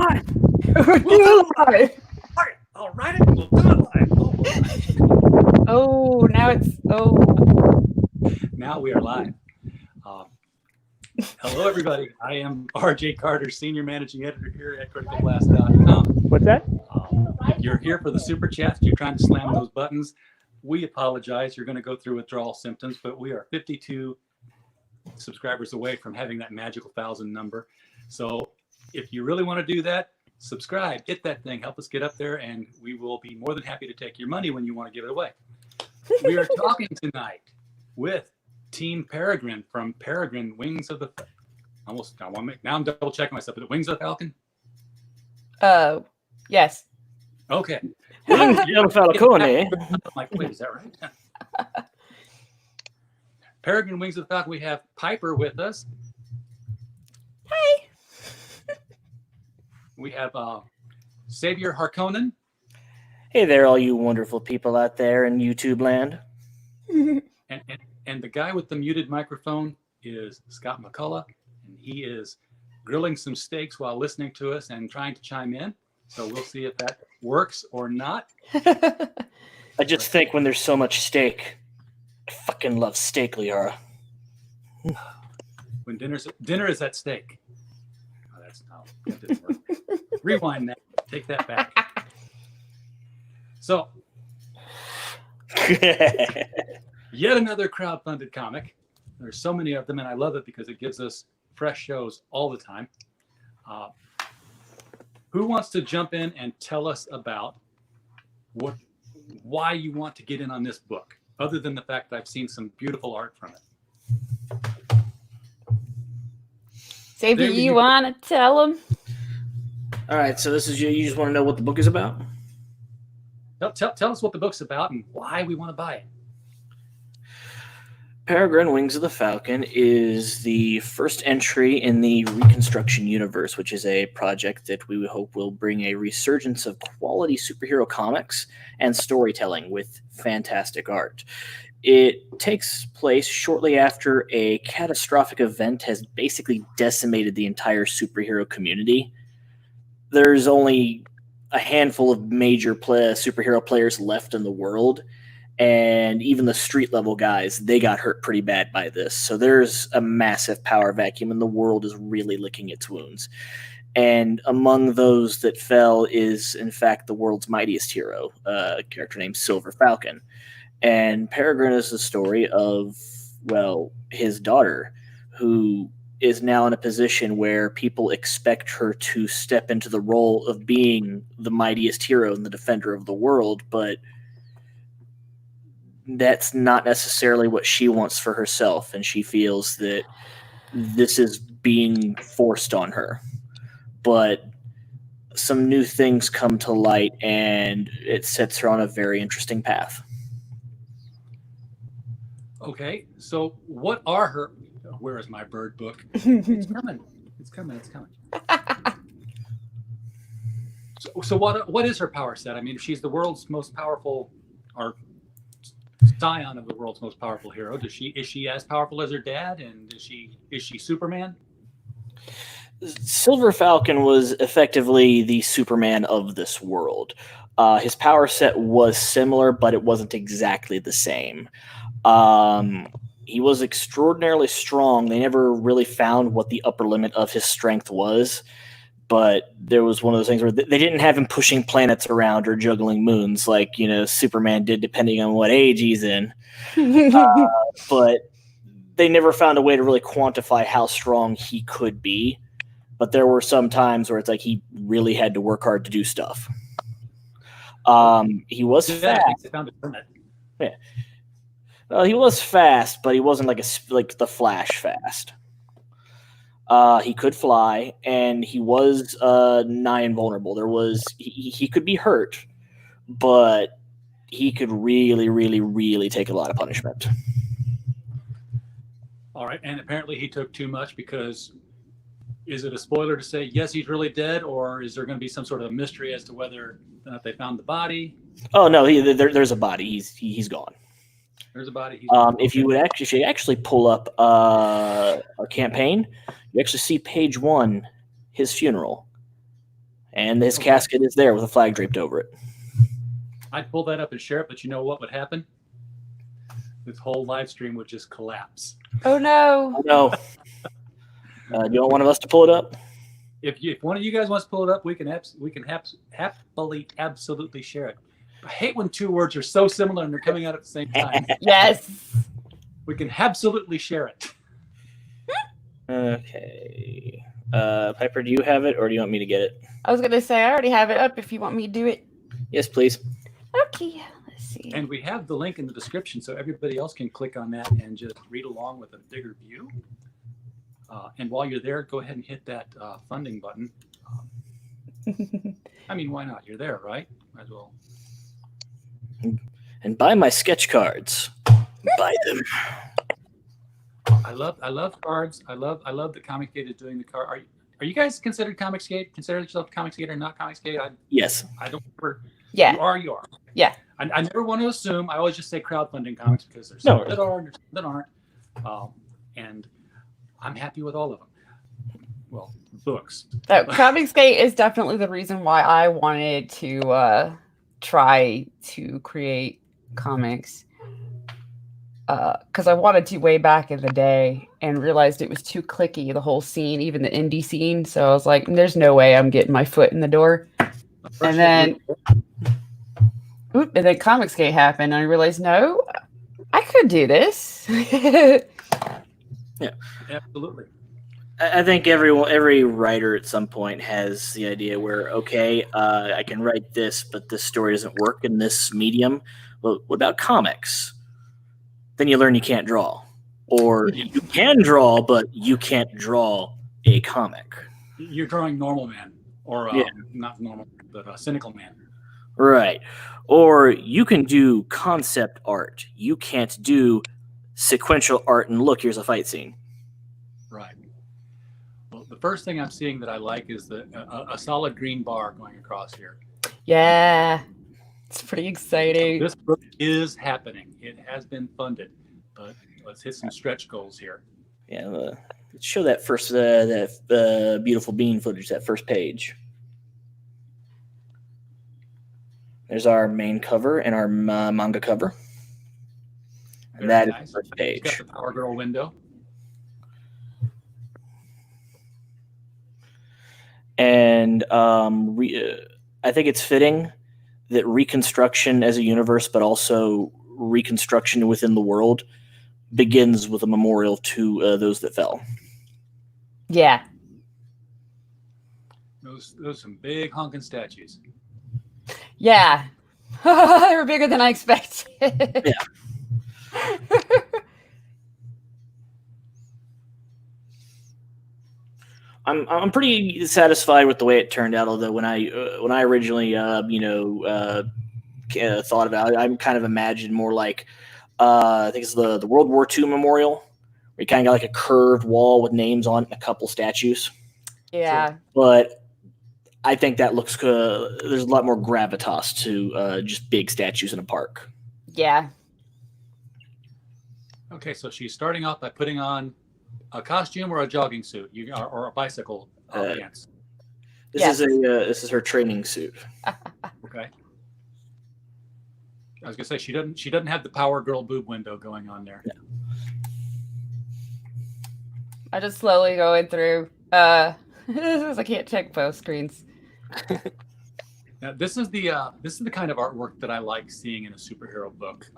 live. We'll do it live. All right, I'll write it and we'll do it live. Oh, now it's Now we are live. Hello, everybody. I am RJ Carter, Senior Managing Editor here at CriticalBlast.com. What's that? If you're here for the super chats, you're trying to slam those buttons. We apologize. You're going to go through withdrawal symptoms, but we are 52 subscribers away from having that magical 1,000 number. So if you really want to do that, subscribe, hit that thing, help us get up there, and we will be more than happy to take your money when you want to give it away. We are talking tonight with Team Peregrine from Peregrine Wings of the now I'm double checking myself. Is it Wings of the Falcon? Yes. Okay. Falcone. I'm like, wait, is that right? Peregrine Wings of the Falcon. We have Piper with us. Hey. We have Xavier Harkonnen. Hey there, all you wonderful people out there in YouTube land. And the guy with the muted microphone is Scott McCullough, and he is grilling some steaks while listening to us and trying to chime in. So we'll see if that works or not. I just think when there's so much steak, I fucking love steak, Liara. When dinner is at stake. Oh, that didn't work. Rewind that. Take that back. So, yet another crowd-funded comic. There's so many of them, and I love it because it gives us fresh shows all the time. Who wants to jump in and tell us about why you want to get in on this book, other than the fact that I've seen some beautiful art from it? Xavier, you want to tell them? All right, so this is you just want to know what the book is about? Tell us what the book's about and why we want to buy it. Peregrine Wings of the Falcon is the first entry in the Reconstruction universe, which is a project that we hope will bring a resurgence of quality superhero comics and storytelling with fantastic art. It takes place shortly after a catastrophic event has basically decimated the entire superhero community. There's only a handful of major superhero players left in the world, and even the street level guys, they got hurt pretty bad by this. So there's a massive power vacuum, and the world is really licking its wounds. And among those that fell is, in fact, the world's mightiest hero, a character named Silver Falcon. And Peregrine is the story of, well, his daughter, who is now in a position where people expect her to step into the role of being the mightiest hero and the defender of the world, but that's not necessarily what she wants for herself, and she feels that this is being forced on her. But some new things come to light, and it sets her on a very interesting path. Okay, so what are her... Where is my bird book? It's coming. It's coming. So what is her power set? I mean, if she's the world's most powerful, or scion of the world's most powerful hero, is she as powerful as her dad? And is she Superman? Silver Falcon was effectively the Superman of this world. His power set was similar, but it wasn't exactly the same. He was extraordinarily strong. They never really found what the upper limit of his strength was, but there was one of those things where they didn't have him pushing planets around or juggling moons like, Superman did, depending on what age he's in. But they never found a way to really quantify how strong he could be. But there were some times where it's like he really had to work hard to do stuff. He was fast. Yeah. Well, he was fast, but he wasn't like the Flash fast. He could fly, and he was nigh invulnerable. He could be hurt, but he could really, really, really take a lot of punishment. All right, and apparently he took too much because... Is it a spoiler to say, yes, he's really dead, or is there going to be some sort of mystery as to whether they found the body? Oh, no, there's a body. He's gone. There's a body. If you actually pull up our campaign, you actually see page 1, his funeral. And his casket is there with a flag draped over it. I'd pull that up and share it, but you know what would happen? This whole live stream would just collapse. Oh no. No. Do you want one of us to pull it up? If one of you guys wants to pull it up, we can happily absolutely share it. I hate when two words are so similar and they're coming out at the same time. Yes. We can absolutely share it. Okay. Piper, do you have it, or do you want me to get it? I was gonna say I already have it up if you want me to do it. Yes, please. Okay, let's see. And we have the link in the description so everybody else can click on that and just read along with a bigger view. And while you're there, go ahead and hit that funding button. I mean, why not? You're there, right? Might as well. And buy my sketch cards. Buy them. I love cards. I love that Comicsgate is doing the card. Are you guys considered Comicsgate? Consider yourself Comicsgate or not Comicsgate? Yes. I don't remember. Yeah. You are. Yeah. I never want to assume. I always just say crowdfunding comics because there's some that are and there's some that aren't. And I'm happy with all of them. Well, books. So Comicsgate is definitely the reason why I wanted to try to create comics. Because I wanted to way back in the day and realized it was too clicky, the whole scene, even the indie scene. So I was like, there's no way I'm getting my foot in the door. And then Comicsgate happened and I realized, no, I could do this. Yeah, absolutely. I think every writer at some point has the idea where, okay, I can write this, but this story doesn't work in this medium. Well, what about comics? Then you learn you can't draw. Or you can draw, but you can't draw a comic. You're drawing Normal Man. Or not normal, but Cynical Man. Right. Or you can do concept art. You can't do sequential art and look, here's a fight scene. Right. Well, the first thing I'm seeing that I like is a solid green bar going across here. Yeah. It's pretty exciting. This book is happening. It has been funded, but let's hit some stretch goals here. Yeah, let's show that first that beautiful bean footage, that first page. There's our main cover and our manga cover. And that is the first page. It's got the Power Girl window. And I think it's fitting that reconstruction as a universe, but also reconstruction within the world, begins with a memorial to those that fell. Yeah. Those some big honking statues. Yeah. They were bigger than I expected. Yeah. I'm pretty satisfied with the way it turned out. Although when I originally thought about it, I kind of imagined more like I think it's the World War II memorial, where you kind of got like a curved wall with names on it and a couple statues. Yeah. So, but I think that looks good. There's a lot more gravitas to just big statues in a park. Yeah. Okay, so she's starting off by putting on a costume or a jogging suit, or a bicycle pants. This is her training suit. Okay. I was gonna say she doesn't have the Power Girl boob window going on there. Yeah. I just slowly going through. I can't check both screens. Now, this is the kind of artwork that I like seeing in a superhero book.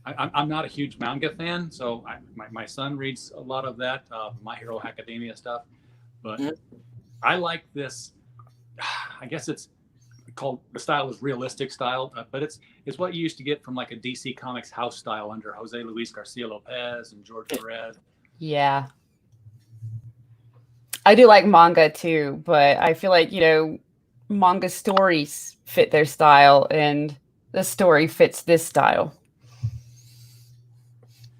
I'm not a huge manga fan, so my son reads a lot of that, My Hero Academia stuff. But I like this. I guess it's called, the style is realistic style, but it's what you used to get from like a DC Comics house style under Jose Luis Garcia Lopez and George Perez. Yeah. I do like manga too, but I feel like, manga stories fit their style and the story fits this style.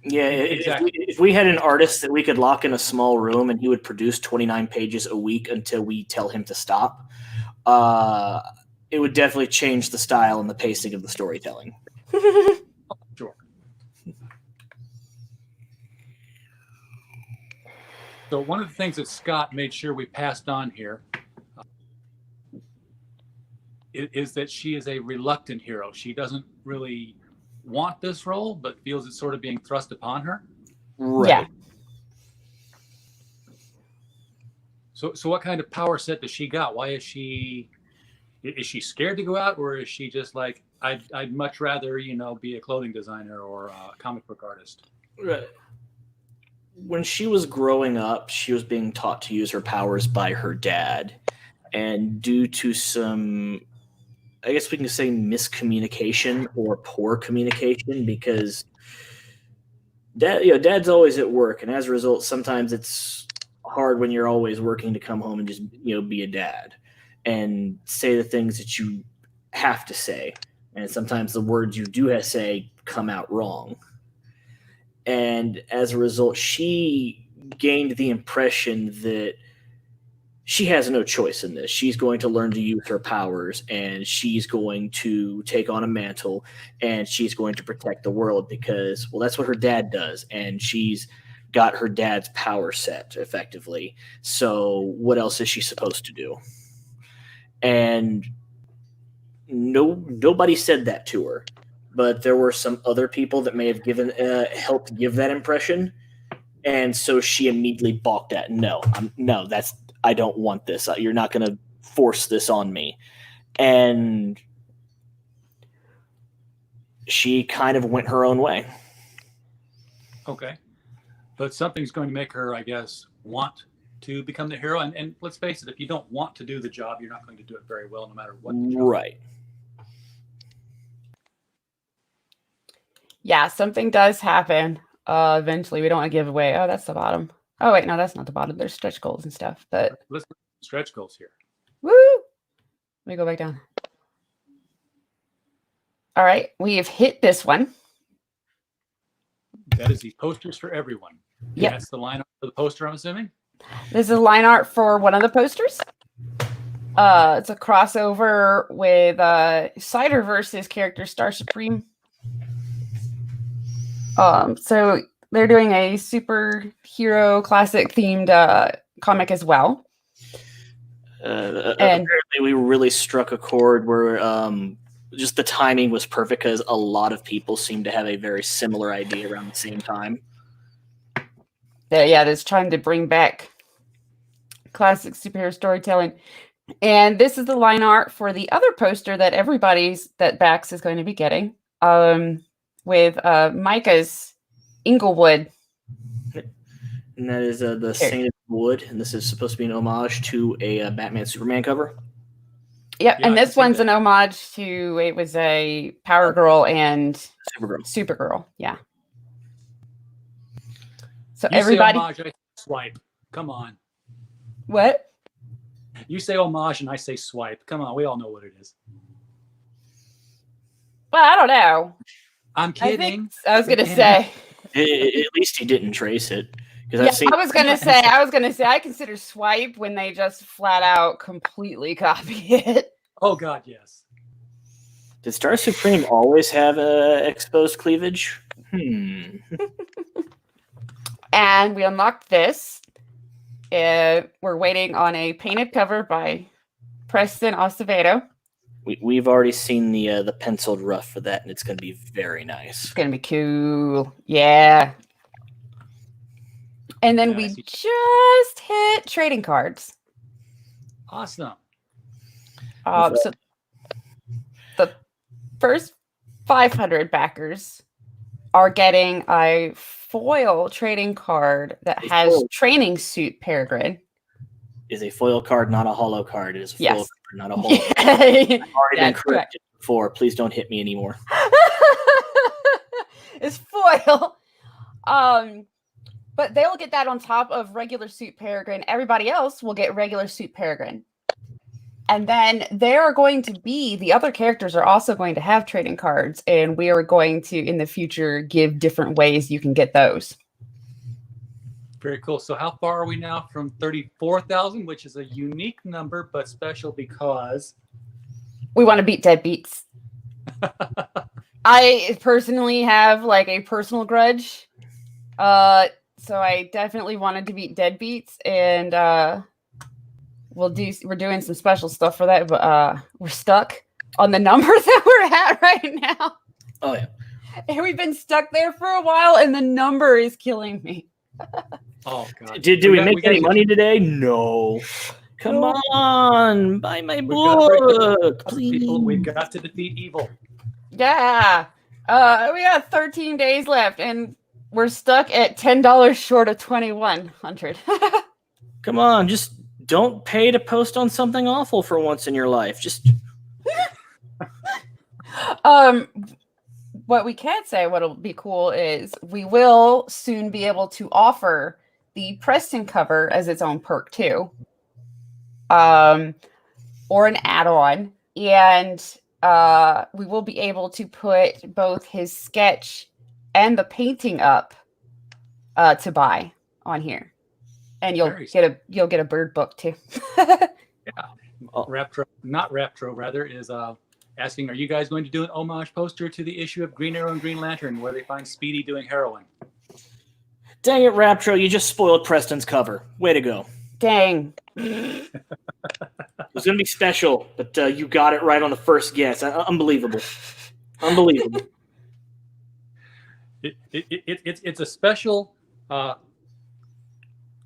Yeah, exactly. If we had an artist that we could lock in a small room and he would produce 29 pages a week until we tell him to stop, it would definitely change the style and the pacing of the storytelling. Sure. So one of the things that Scott made sure we passed on here is that she is a reluctant hero. She doesn't really want this role, but feels it's sort of being thrust upon her. Right. Yeah. So what kind of power set does she got? Why is she scared to go out, or is she just like, I'd much rather, be a clothing designer or a comic book artist? Right. When she was growing up, she was being taught to use her powers by her dad. And due to some, I guess we can say, miscommunication or poor communication, because dad's always at work, and as a result, sometimes it's hard when you're always working to come home and just be a dad and say the things that you have to say, and sometimes the words you do have to say come out wrong. And as a result, she gained the impression that she has no choice in this. She's going to learn to use her powers, and she's going to take on a mantle, and she's going to protect the world because, well, that's what her dad does, and she's got her dad's power set effectively. So what else is she supposed to do? And nobody said that to her, but there were some other people that may have helped give that impression, and so she immediately balked at. I don't want this. You're not going to force this on me. And she kind of went her own way. Okay. But something's going to make her, I guess, want to become the hero. And let's face it, if you don't want to do the job, you're not going to do it very well, no matter what the job. Right. Yeah, something does happen. Eventually, we don't want to give away. Oh, that's the bottom. Oh, wait, no, that's not the bottom. There's stretch goals and stuff. But let's stretch goals here. Woo! Let me go back down. All right, we have hit this one. That is the posters for everyone. Yep. That's the line for the poster, I'm assuming? This is line art for one of the posters. It's a crossover with Ciderverse's character Star Supreme. So they're doing a superhero classic themed comic as well. Apparently we really struck a chord where just the timing was perfect because a lot of people seem to have a very similar idea around the same time. Yeah, that's trying to bring back classic superhero storytelling. And this is the line art for the other poster that that Bax is going to be getting, with Micah's Inglewood. And that is the Saint Wood, and this is supposed to be an homage to a Batman Superman cover. Yep, yeah, and this one's an homage to, it was a Power Girl and Supergirl. Yeah. So you everybody. Say homage, I say swipe. Come on. What? You say homage and I say swipe. Come on, we all know what it is. Well, I don't know. I'm kidding. I was gonna say. At least he didn't trace it. Yeah, I was gonna say I consider swipe when they just flat out completely copy it. Oh God, yes. Did Star Supreme always have exposed cleavage? And we unlocked this. We're waiting on a painted cover by Preston Acevedo. We've already seen the penciled rough for that, and it's going to be very nice. It's going to be cool. Yeah. And then we just hit trading cards. Awesome. So the first 500 backers are getting a foil trading card that has training suit Peregrine. Is a foil card, not a holo card. It is a foil card, not a holo card. I've already been corrected before. Please don't hit me anymore. It's foil. But they'll get that on top of regular suit Peregrine. Everybody else will get regular suit Peregrine. And then there are going to be, the other characters are also going to have trading cards, and we are going to, in the future, give different ways you can get those. Very cool. So how far are we now from 34,000, which is a unique number, but special because... we want to beat Deadbeats. I personally have like a personal grudge. So I definitely wanted to beat Deadbeats, and we're doing some special stuff for that, but we're stuck on the number that we're at right now. Oh yeah. And we've been stuck there for a while, and the number is killing me. Oh God! Did we make any money today? No. Come on, buy my book, please. People, we've got to defeat evil. Yeah. We got 13 days left, and we're stuck at $10 short of 2,100. Come on, just don't pay to post on something awful for once in your life. Just what we can say, what'll be cool is we will soon be able to offer the Preston cover as its own perk too. Or an add-on, and we will be able to put both his sketch and the painting up to buy on here, and you'll get a bird book too. Yeah, Raptro rather is asking, are you guys going to do an homage poster to the issue of Green Arrow and Green Lantern where they find Speedy doing heroin? Dang it, Raptro! You just spoiled Preston's cover. Way to go! Dang. It was going to be special, but you got it right on the first guess. Unbelievable. Unbelievable. It's a special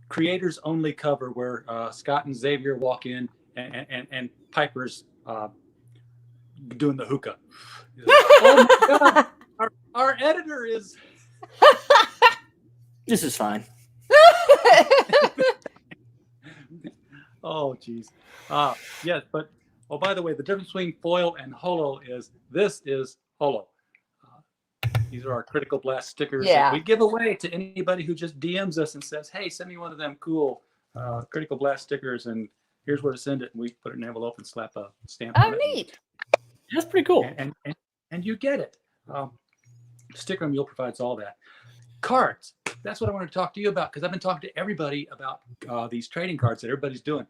creators only cover where Scott and Xavier walk in and Piper's doing the hookah. Oh my God! Our editor is. This is fine. Oh, geez. Yes, but, oh, by the way, the difference between foil and holo is this is holo. These are our Critical Blast stickers that we give away to anybody who just DMs us and says, hey, send me one of them cool Critical Blast stickers, and here's where to send it. And we put it in an envelope and slap a stamp on it. Oh, neat. That's pretty cool. And you get it. Sticker Mule provides all that. Cards. That's what I want to talk to you about, because I've been talking to everybody about these trading cards that everybody's doing.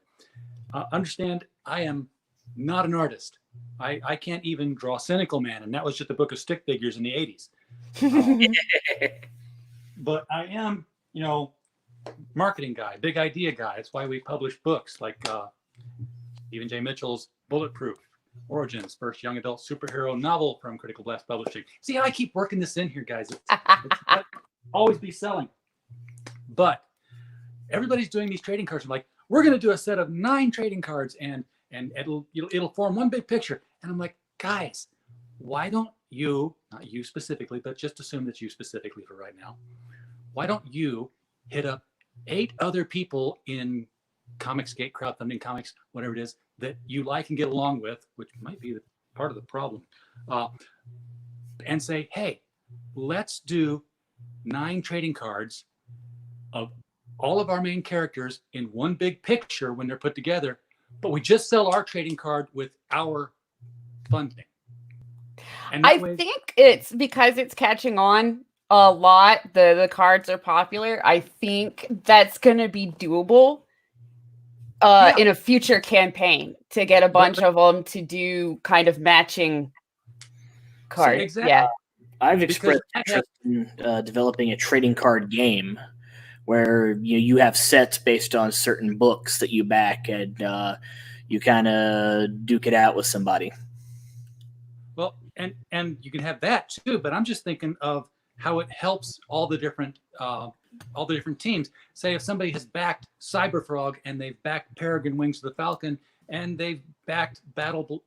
Understand, I am not an artist. I can't even draw Cynical Man, and that was just a book of stick figures in the 80s. But I am, marketing guy, big idea guy. That's why we publish books like Stephen J. Mitchell's Bulletproof Origins, first young adult superhero novel from Critical Blast Publishing. See how I keep working this in here, guys? It's always be selling. But everybody's doing these trading cards. I'm like, we're going to do a set of 9 trading cards, and it'll form one big picture. And I'm like, guys, why don't you, not you specifically, but just assume that you specifically for right now, why don't you hit up 8 other people in Comicsgate, crowdfunding comics, whatever it is, that you like and get along with, which might be part of the problem, and say, hey, let's do 9 trading cards of all of our main characters in one big picture when they're put together, but we just sell our trading card with our funding. And I think it's because it's catching on a lot. The cards are popular. I think that's going to be doable in a future campaign to get a bunch of them to do kind of matching cards. Exactly. Yeah. I've expressed interest in developing a trading card game where you have sets based on certain books that you back, and you kind of duke it out with somebody. Well, and you can have that too, but I'm just thinking of how it helps all the different teams. Say if somebody has backed Cyberfrog and they've backed Peregrine Wings of the Falcon and they've backed Battle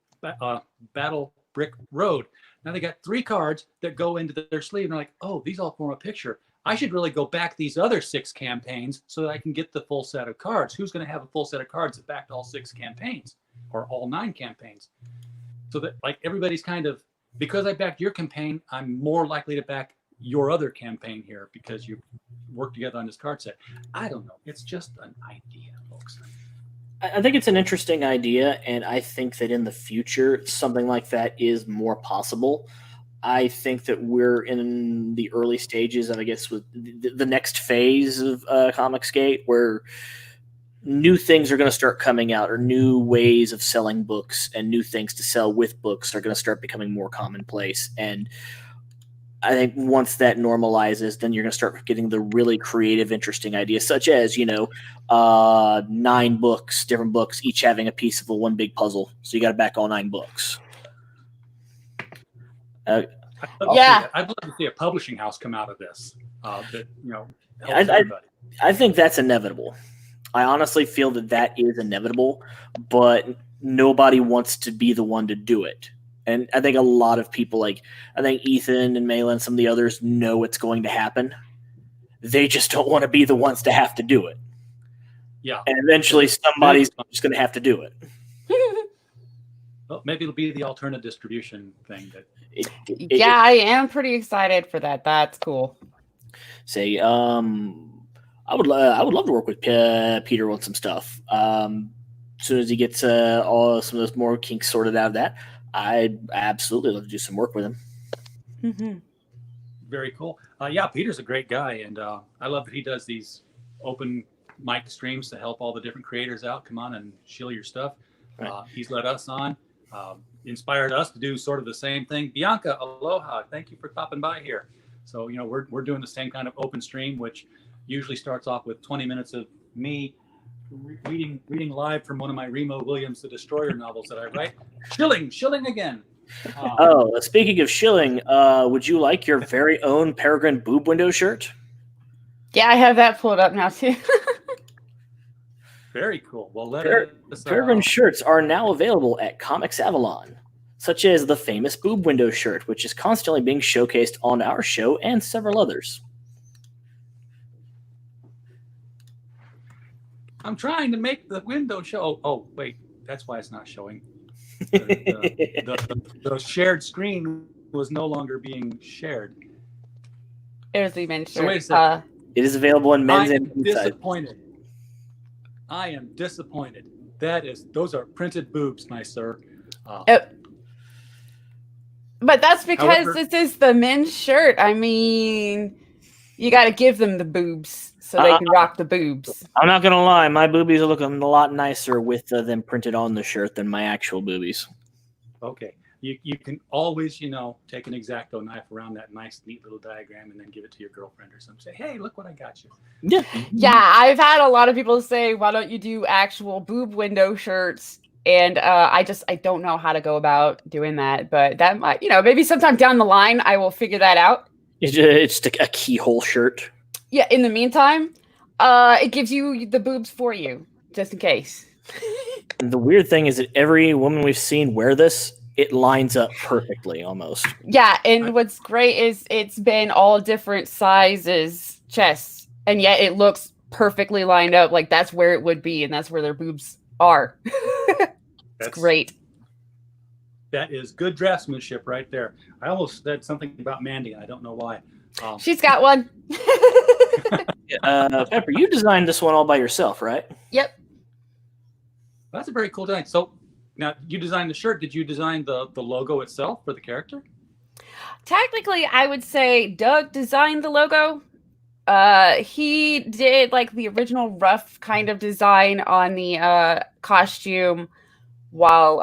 Brick Road. Now they got 3 cards that go into their sleeve, and they're like, oh, these all form a picture. I should really go back these other 6 campaigns so that I can get the full set of cards. Who's going to have a full set of cards that backed all 6 campaigns or all 9 campaigns? So that, like, everybody's kind of, because I backed your campaign, I'm more likely to back your other campaign here because you work together on this card set. I don't know. It's just an idea, folks. I think it's an interesting idea, and I think that in the future, something like that is more possible. I think that we're in the early stages of, I guess, with the next phase of Comicsgate, where new things are going to start coming out, or new ways of selling books and new things to sell with books are going to start becoming more commonplace. And I think once that normalizes, then you're going to start getting the really creative, interesting ideas, such as 9 books, different books, each having a piece of a one big puzzle. So you got to back all 9 books. I'd love to see a publishing house come out of this. That helps everybody. I think that's inevitable. I honestly feel that is inevitable, but nobody wants to be the one to do it. And I think a lot of people, I think Ethan and Mela and some of the others know it's going to happen. They just don't want to be the ones to have to do it. Yeah. And eventually somebody's just going to have to do it. Well, maybe it'll be the alternate distribution thing. I am pretty excited for that. That's cool. Say, I would love to work with Peter on some stuff. As soon as he gets all some of those more kinks sorted out of that, I'd absolutely love to do some work with him. Mm-hmm. Very cool. Peter's a great guy, and I love that he does these open mic streams to help all the different creators out. Come on and shill your stuff. Right. He's let us on, inspired us to do sort of the same thing. Bianca, aloha. Thank you for popping by here. So, we're doing the same kind of open stream, which usually starts off with 20 minutes of me reading live from one of my Remo Williams The Destroyer novels that I write. Shilling again. Speaking of shilling, would you like your very own Peregrine boob window shirt? Yeah, I have that pulled up now too. Very cool. Well, Peregrine shirts are now available at Comics Avalon, such as the famous boob window shirt, which is constantly being showcased on our show and several others. I'm trying to make the window show. Oh, wait, that's why it's not showing. The shared screen was no longer being shared. It was even so wait a second. It is available in men's and women's size. I am disappointed. Those are printed boobs, my sir. But that's because this is the men's shirt. I mean, you got to give them the boobs so they can rock the boobs. I'm not going to lie. My boobies are looking a lot nicer with them printed on the shirt than my actual boobies. Okay. You can always, take an X-Acto knife around that nice, neat little diagram and then give it to your girlfriend or something. Say, hey, look what I got you. Yeah. Yeah, I've had a lot of people say, why don't you do actual boob window shirts? And I don't know how to go about doing that. But that might, maybe sometime down the line, I will figure that out. It's just a keyhole shirt. Yeah, in the meantime, it gives you the boobs for you, just in case. And the weird thing is that every woman we've seen wear this, it lines up perfectly almost. Yeah, and what's great is it's been all different sizes chests, and yet it looks perfectly lined up. Like that's where it would be, and that's where their boobs are. That's great. That is good draftsmanship right there. I almost said something about Mandy, and I don't know why. She's got one. Pepper, you designed this one all by yourself, right? Yep. That's a very cool design. So now you designed the shirt. Did you design the logo itself for the character? Technically, I would say Doug designed the logo. He did like the original rough kind of design on the costume while,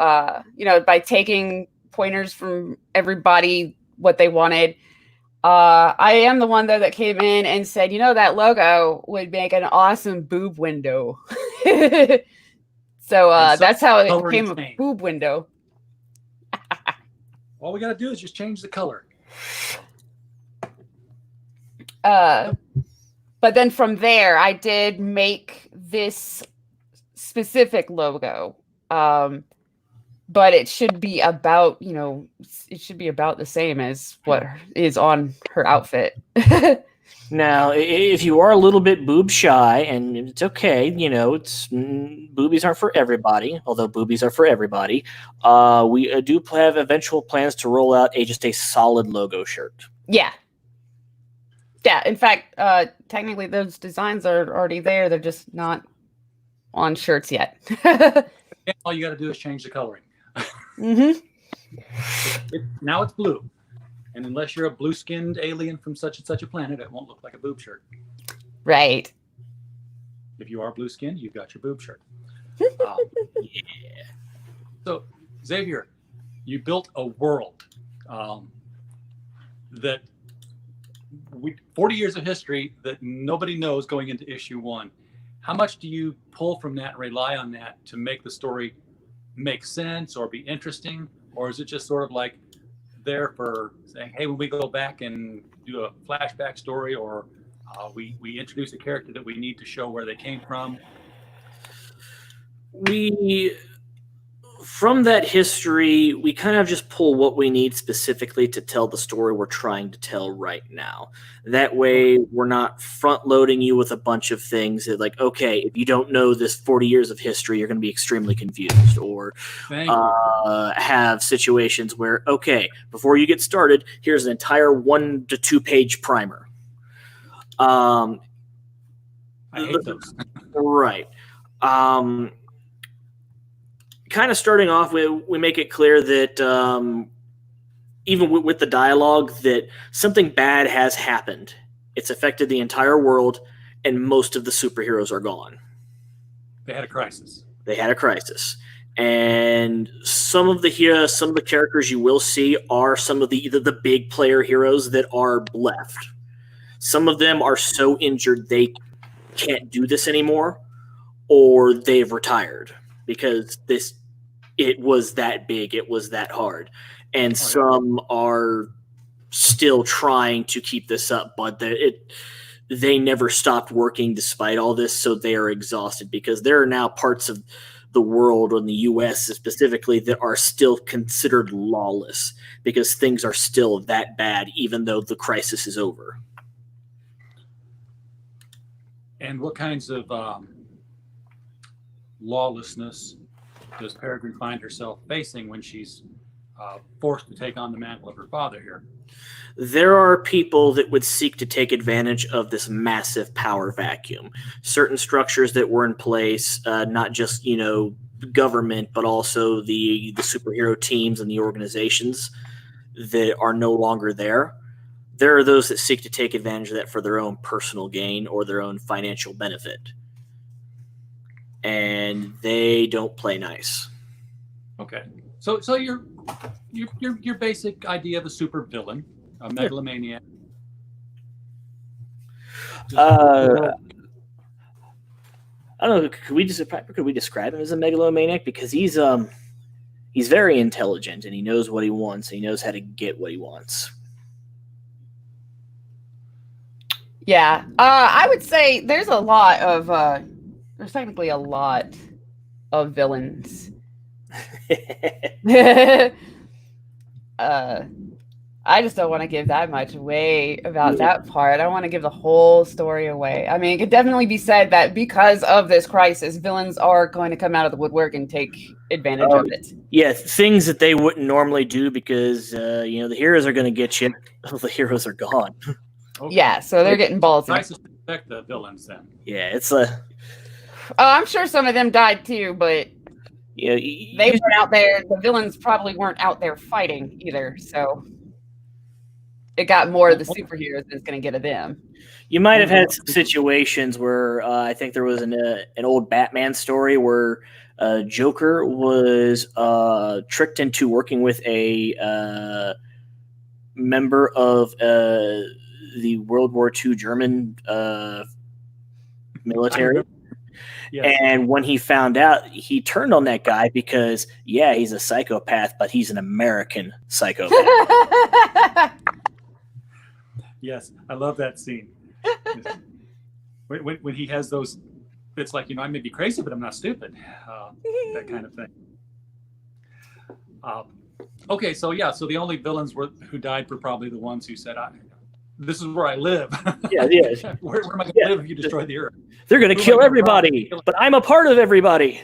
by taking pointers from everybody, what they wanted. I am the one, though, that came in and said, that logo would make an awesome boob window. So that's how it became a boob window. All we got to do is just change the color. But then from there, I did make this specific logo. But it should be about, the same as what is on her outfit. Now, if you are a little bit boob shy, and it's okay, it's boobies aren't for everybody, although boobies are for everybody. We do have eventual plans to roll out just a solid logo shirt. Yeah. Yeah. In fact, technically those designs are already there. They're just not on shirts yet. All you got to do is change the coloring. Mm-hmm. Now it's blue. And unless you're a blue-skinned alien from such and such a planet, it won't look like a boob shirt. Right. If you are blue-skinned, you've got your boob shirt. Yeah. So, Xavier, you built a world that 40 years of history that nobody knows going into issue 1. How much do you pull from that and rely on that to make the story make sense or be interesting? Or is it just sort of like there for saying, hey, when we go back and do a flashback story, or we introduce a character that we need to show where they came from? From that history, we kind of just pull what we need specifically to tell the story we're trying to tell right now. That way, we're not front loading you with a bunch of things that, like, okay, if you don't know this 40 years of history, you're going to be extremely confused. Or have situations where, okay, before you get started, here's an entire 1 to 2 page primer. I hate those. Right. Kind of starting off, we make it clear that even with the dialogue, that something bad has happened. It's affected the entire world, and most of the superheroes are gone. They had a crisis. And some of the characters you will see are some of either the big player heroes that are left. Some of them are so injured they can't do this anymore, or they've retired because it was that big, it was that hard. And some are still trying to keep this up, but they never stopped working despite all this, so they are exhausted because there are now parts of the world, or in the U.S. specifically, that are still considered lawless because things are still that bad, even though the crisis is over. And what kinds of lawlessness does Peregrine find herself facing when she's forced to take on the mantle of her father here? There are people that would seek to take advantage of this massive power vacuum. Certain structures that were in place, not just, government, but also the superhero teams and the organizations that are no longer there. There are those that seek to take advantage of that for their own personal gain or their own financial benefit. And they don't play nice. Okay. So your basic idea of a super villain, a megalomaniac. I don't know. Could we describe him as a megalomaniac? Because he's very intelligent and he knows what he wants. And he knows how to get what he wants. Yeah, I would say there's technically a lot of villains. I just don't want to give that much away about that part. I want to give the whole story away. I mean, it could definitely be said that because of this crisis, villains are going to come out of the woodwork and take advantage of it. Yeah, things that they wouldn't normally do because, the heroes are going to get you. The heroes are gone. Okay. Yeah, so they're getting ballsy. Nice to protect the villains then. Yeah, it's I'm sure some of them died too, but they weren't out there. The villains probably weren't out there fighting either, so it got more of the superheroes that's going to get at them. You might have had some situations where I think there was an old Batman story where Joker was tricked into working with a member of the World War II German military. Yes. And when he found out, he turned on that guy because, he's a psychopath, but he's an American psychopath. Yes, I love that scene. When he has those, it's like, I may be crazy, but I'm not stupid. That kind of thing. Okay, so the only villains who died were probably the ones who said, this is where I live. Yeah. Where am I going to live if you destroy the earth? They're going to kill everybody, but I'm a part of everybody.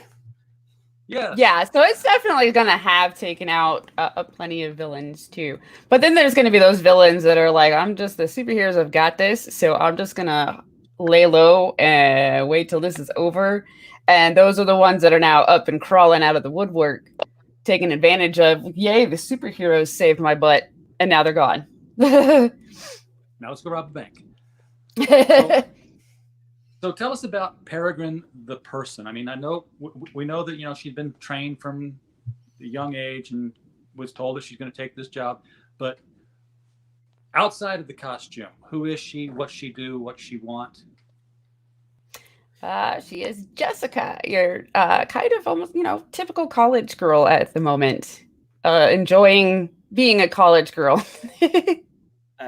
Yeah. Yeah, so it's definitely going to have taken out plenty of villains too. But then there's going to be those villains that are like, I'm just the superheroes have got this, so I'm just going to lay low and wait till this is over. And those are the ones that are now up and crawling out of the woodwork, taking advantage of, yay, the superheroes saved my butt, and now they're gone. Now let's go rob a bank. So tell us about Peregrine, the person. I mean, I know we know that she's been trained from a young age and was told that she's going to take this job. But outside of the costume, who is she? What's she do? What she want? She is Jessica. You're kind of almost, typical college girl at the moment, enjoying being a college girl.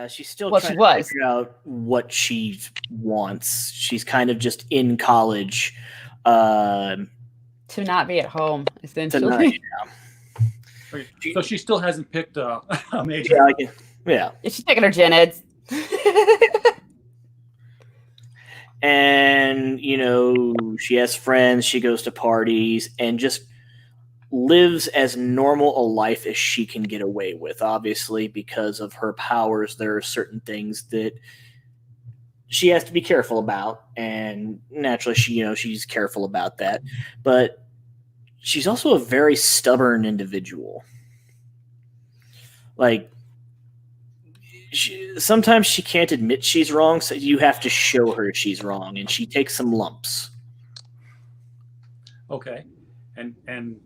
She's still Well, trying she to was. figure out what she wants. She's kind of just in college. Um, To not be at home, to not, essentially. Okay, so she still hasn't picked a major. yeah. She's taking her gen eds. And she has friends, she goes to parties, and just lives as normal a life as she can get away with. Obviously, because of her powers, there are certain things that she has to be careful about, and naturally she's careful about that. But she's also a very stubborn individual. Like, sometimes she can't admit she's wrong, so you have to show her she's wrong, and she takes some lumps. Okay, and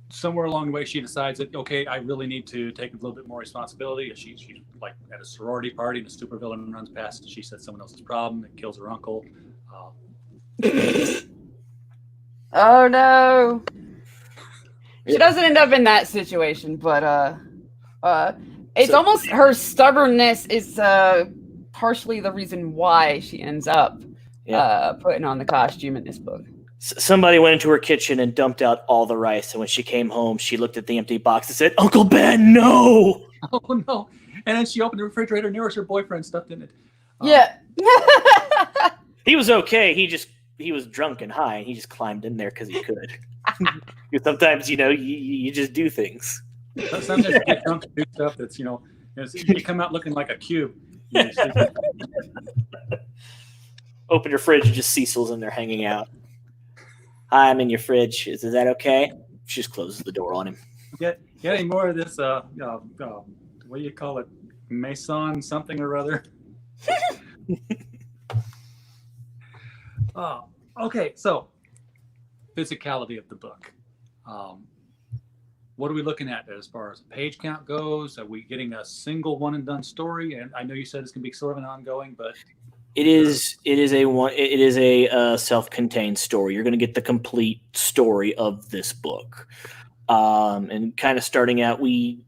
somewhere along the way, she decides that, okay, I really need to take a little bit more responsibility. She's like at a sorority party, and a supervillain runs past, and she says someone else's problem and kills her uncle. Oh no. She doesn't end up in that situation, but it's almost her stubbornness is partially the reason why she ends up putting on the costume in this book. Somebody went into her kitchen and dumped out all the rice, and when she came home, she looked at the empty box and said, "Uncle Ben, no!" Oh no! And then she opened the refrigerator, and there was her boyfriend stuffed in it. Yeah. He was okay. He was drunk and high, and he just climbed in there because he could. Sometimes, you just do things. Sometimes you get drunk to do stuff that's, you come out looking like a cube. Open your fridge and just Cecil's in there hanging out. Hi, I'm in your fridge. Is that okay? She just closes the door on him. Get any more of this? What do you call it? Mason something or other. Okay. So, physicality of the book. What are we looking at as far as page count goes? Are we getting a single one and done story? And I know you said it's going to be sort of an ongoing, but it is a self-contained story. You're going to get the complete story of this book. And kind of starting out, we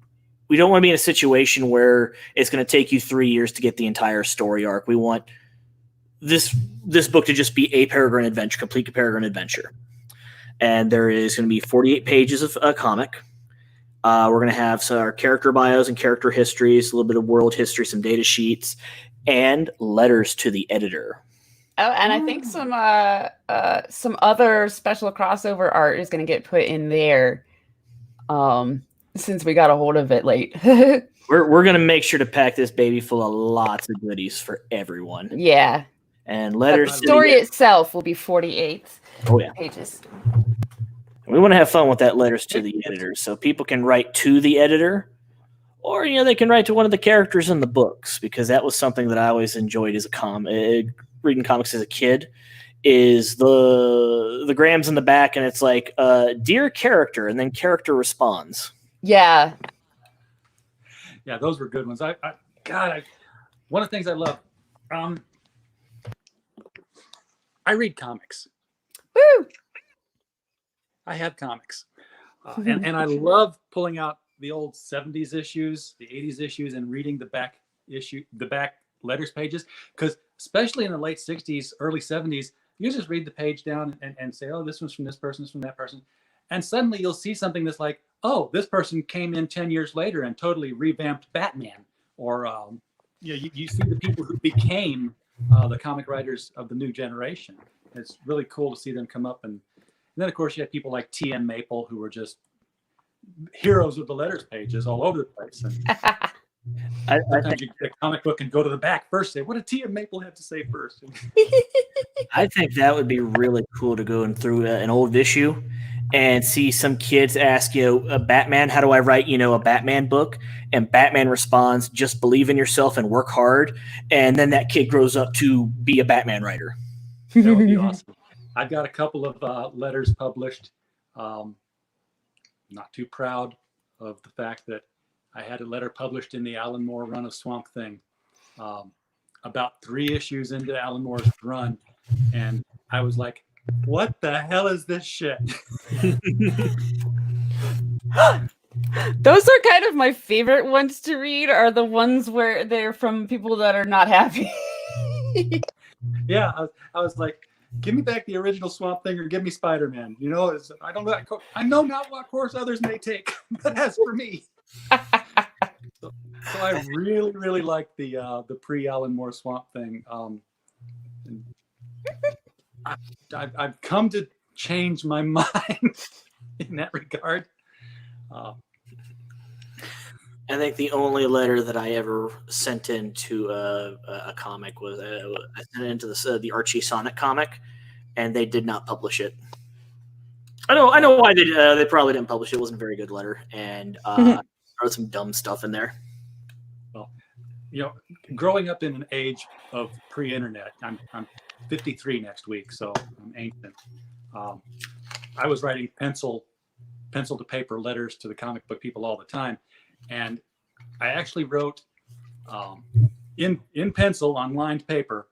don't want to be in a situation where it's going to take you 3 years to get the entire story arc. We want this book to just be a Peregrine adventure, complete Peregrine adventure. And there is going to be 48 pages of a comic. We're going to have our character bios and character histories, a little bit of world history, some data sheets, and letters to the editor. Oh, and I think some other special crossover art is going to get put in there, since we got a hold of it late. We're going to make sure to pack this baby full of lots of goodies for everyone. Yeah. And letters. The story itself will be 48 pages. We want to have fun with that letters to the editor, so people can write to the editor, or they can write to one of the characters in the books, because that was something that I always enjoyed as reading comics as a kid. Is the grams in the back, and it's like, "Dear character," and then character responds. Yeah. Yeah, those were good ones. One of the things I love. I read comics. Woo! I have comics, and I love pulling out the old 70s issues, the 80s issues, and reading the back letters pages, because especially in the late 60s, early 70s, you just read the page down and say, oh, this one's from this person, this from that person, and suddenly you'll see something that's like, oh, this person came in 10 years later and totally revamped Batman, or you see the people who became the comic writers of the new generation. It's really cool to see them come up. And then, of course, you have people like T.M. Maple, who were just heroes of the letters pages all over the place. And sometimes you get a comic book and go to the back first, say, what did T.M. Maple have to say first? I think that would be really cool to go through an old issue and see some kids ask, Batman, how do I write, a Batman book? And Batman responds, just believe in yourself and work hard. And then that kid grows up to be a Batman writer. That would be awesome. I've got a couple of letters published. Not too proud of the fact that I had a letter published in the Alan Moore run of Swamp Thing, about 3 issues into Alan Moore's run, and I was like, what the hell is this shit? Those are kind of my favorite ones to read, are the ones where they're from people that are not happy. Yeah, I was like, give me back the original Swamp Thing or give me Spider-Man. You know, I don't know. I know not what course others may take, but as for me. So I really, really like the pre-Alan Moore Swamp Thing. I've come to change my mind in that regard. I think the only letter that I ever sent into a comic was I sent it into the Archie Sonic comic, and they did not publish it. I know why they probably didn't publish it. It wasn't a very good letter, and wrote some dumb stuff in there. Well, you know, growing up in an age of pre-internet, I'm 53 next week, so I'm ancient. I was writing pencil to paper letters to the comic book people all the time, and I actually wrote in pencil on lined paper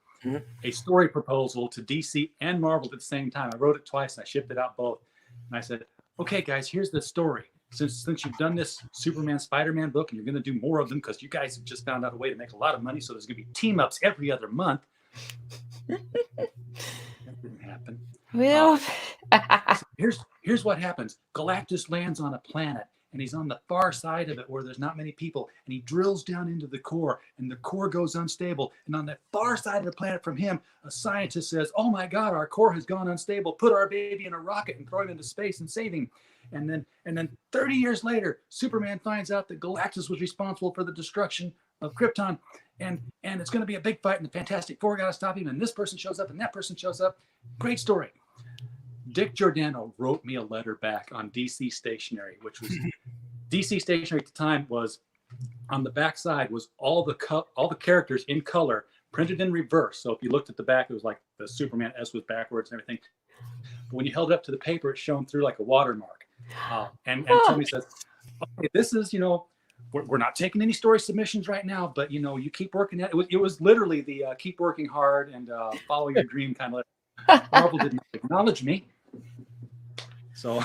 a story proposal to DC and Marvel at the same time. I wrote it twice and I shipped it out both. And I said, okay, guys, here's the story. Since you've done this Superman, Spider-Man book, and you're going to do more of them because you guys have just found out a way to make a lot of money, so there's going to be team-ups every other month. That didn't happen. Well, here's what happens. Galactus lands on a planet, and he's on the far side of it where there's not many people, and he drills down into the core, and the core goes unstable. And on that far side of the planet from him, a scientist says, oh my God, our core has gone unstable. Put our baby in a rocket and throw him into space and save him. And then 30 years later, Superman finds out that Galactus was responsible for the destruction of Krypton, and it's going to be a big fight, and the Fantastic Four got to stop him, and this person shows up, and that person shows up. Great story. Dick Giordano wrote me a letter back on DC Stationery, which was DC Stationery at the time was on the back side was all the characters in color printed in reverse. So if you looked at the back, it was like the Superman S was backwards and everything. But when you held it up to the paper, it shone through like a watermark. And Tony says, okay, this is, you know, we're not taking any story submissions right now, but, you know, you keep working at it. It was literally the keep working hard and follow your dream kind of letter. Marvel did not acknowledge me. So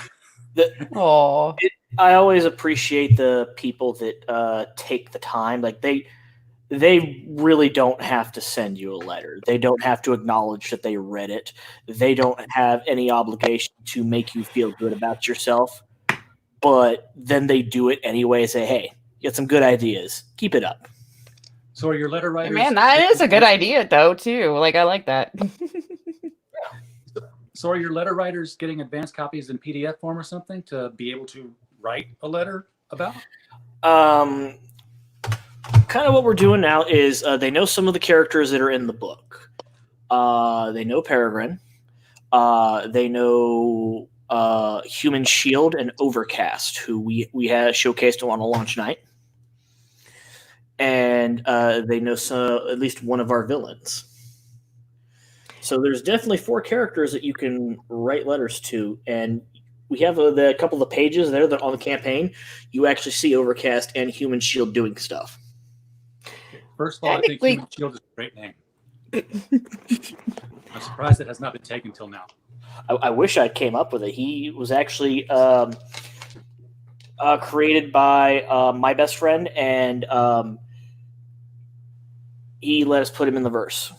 I always appreciate the people that take the time. Like they really don't have to send you a letter. They don't have to acknowledge that they read it. They don't have any obligation to make you feel good about yourself. But then they do it anyway and say, hey, you got some good ideas. Keep it up. So are your letter writers... Man, that is a good idea, though, too. Like, I like that. So are your letter writers getting advanced copies in PDF form or something to be able to write a letter about? Kind of what we're doing now is they know some of the characters that are in the book. They know Peregrine. They know Human Shield and Overcast, who we had showcased on a launch night. And they know at least one of our villains. So there's definitely 4 characters that you can write letters to, and we have a couple of the pages there that on the campaign. You actually see Overcast and Human Shield doing stuff. First of all, I think Human Shield is a great name. I'm surprised it has not been taken till now. I wish I came up with it. He was actually created by my best friend, and he let us put him in the verse.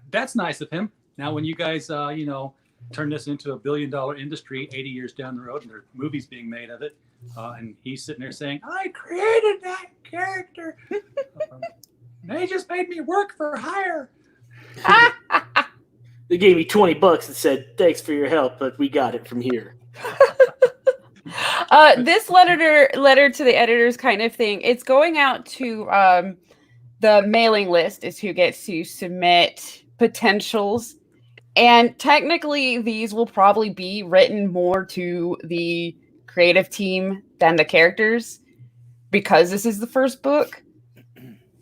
That's nice of him. Now, when you guys, turn this into a billion-dollar industry 80 years down the road, and there are movies being made of it, and he's sitting there saying, I created that character. They just made me work for hire. They gave me $20 and said, thanks for your help, but we got it from here. This letter to the editors kind of thing, it's going out to the mailing list is who gets to submit potentials. And technically, these will probably be written more to the creative team than the characters because this is the first book.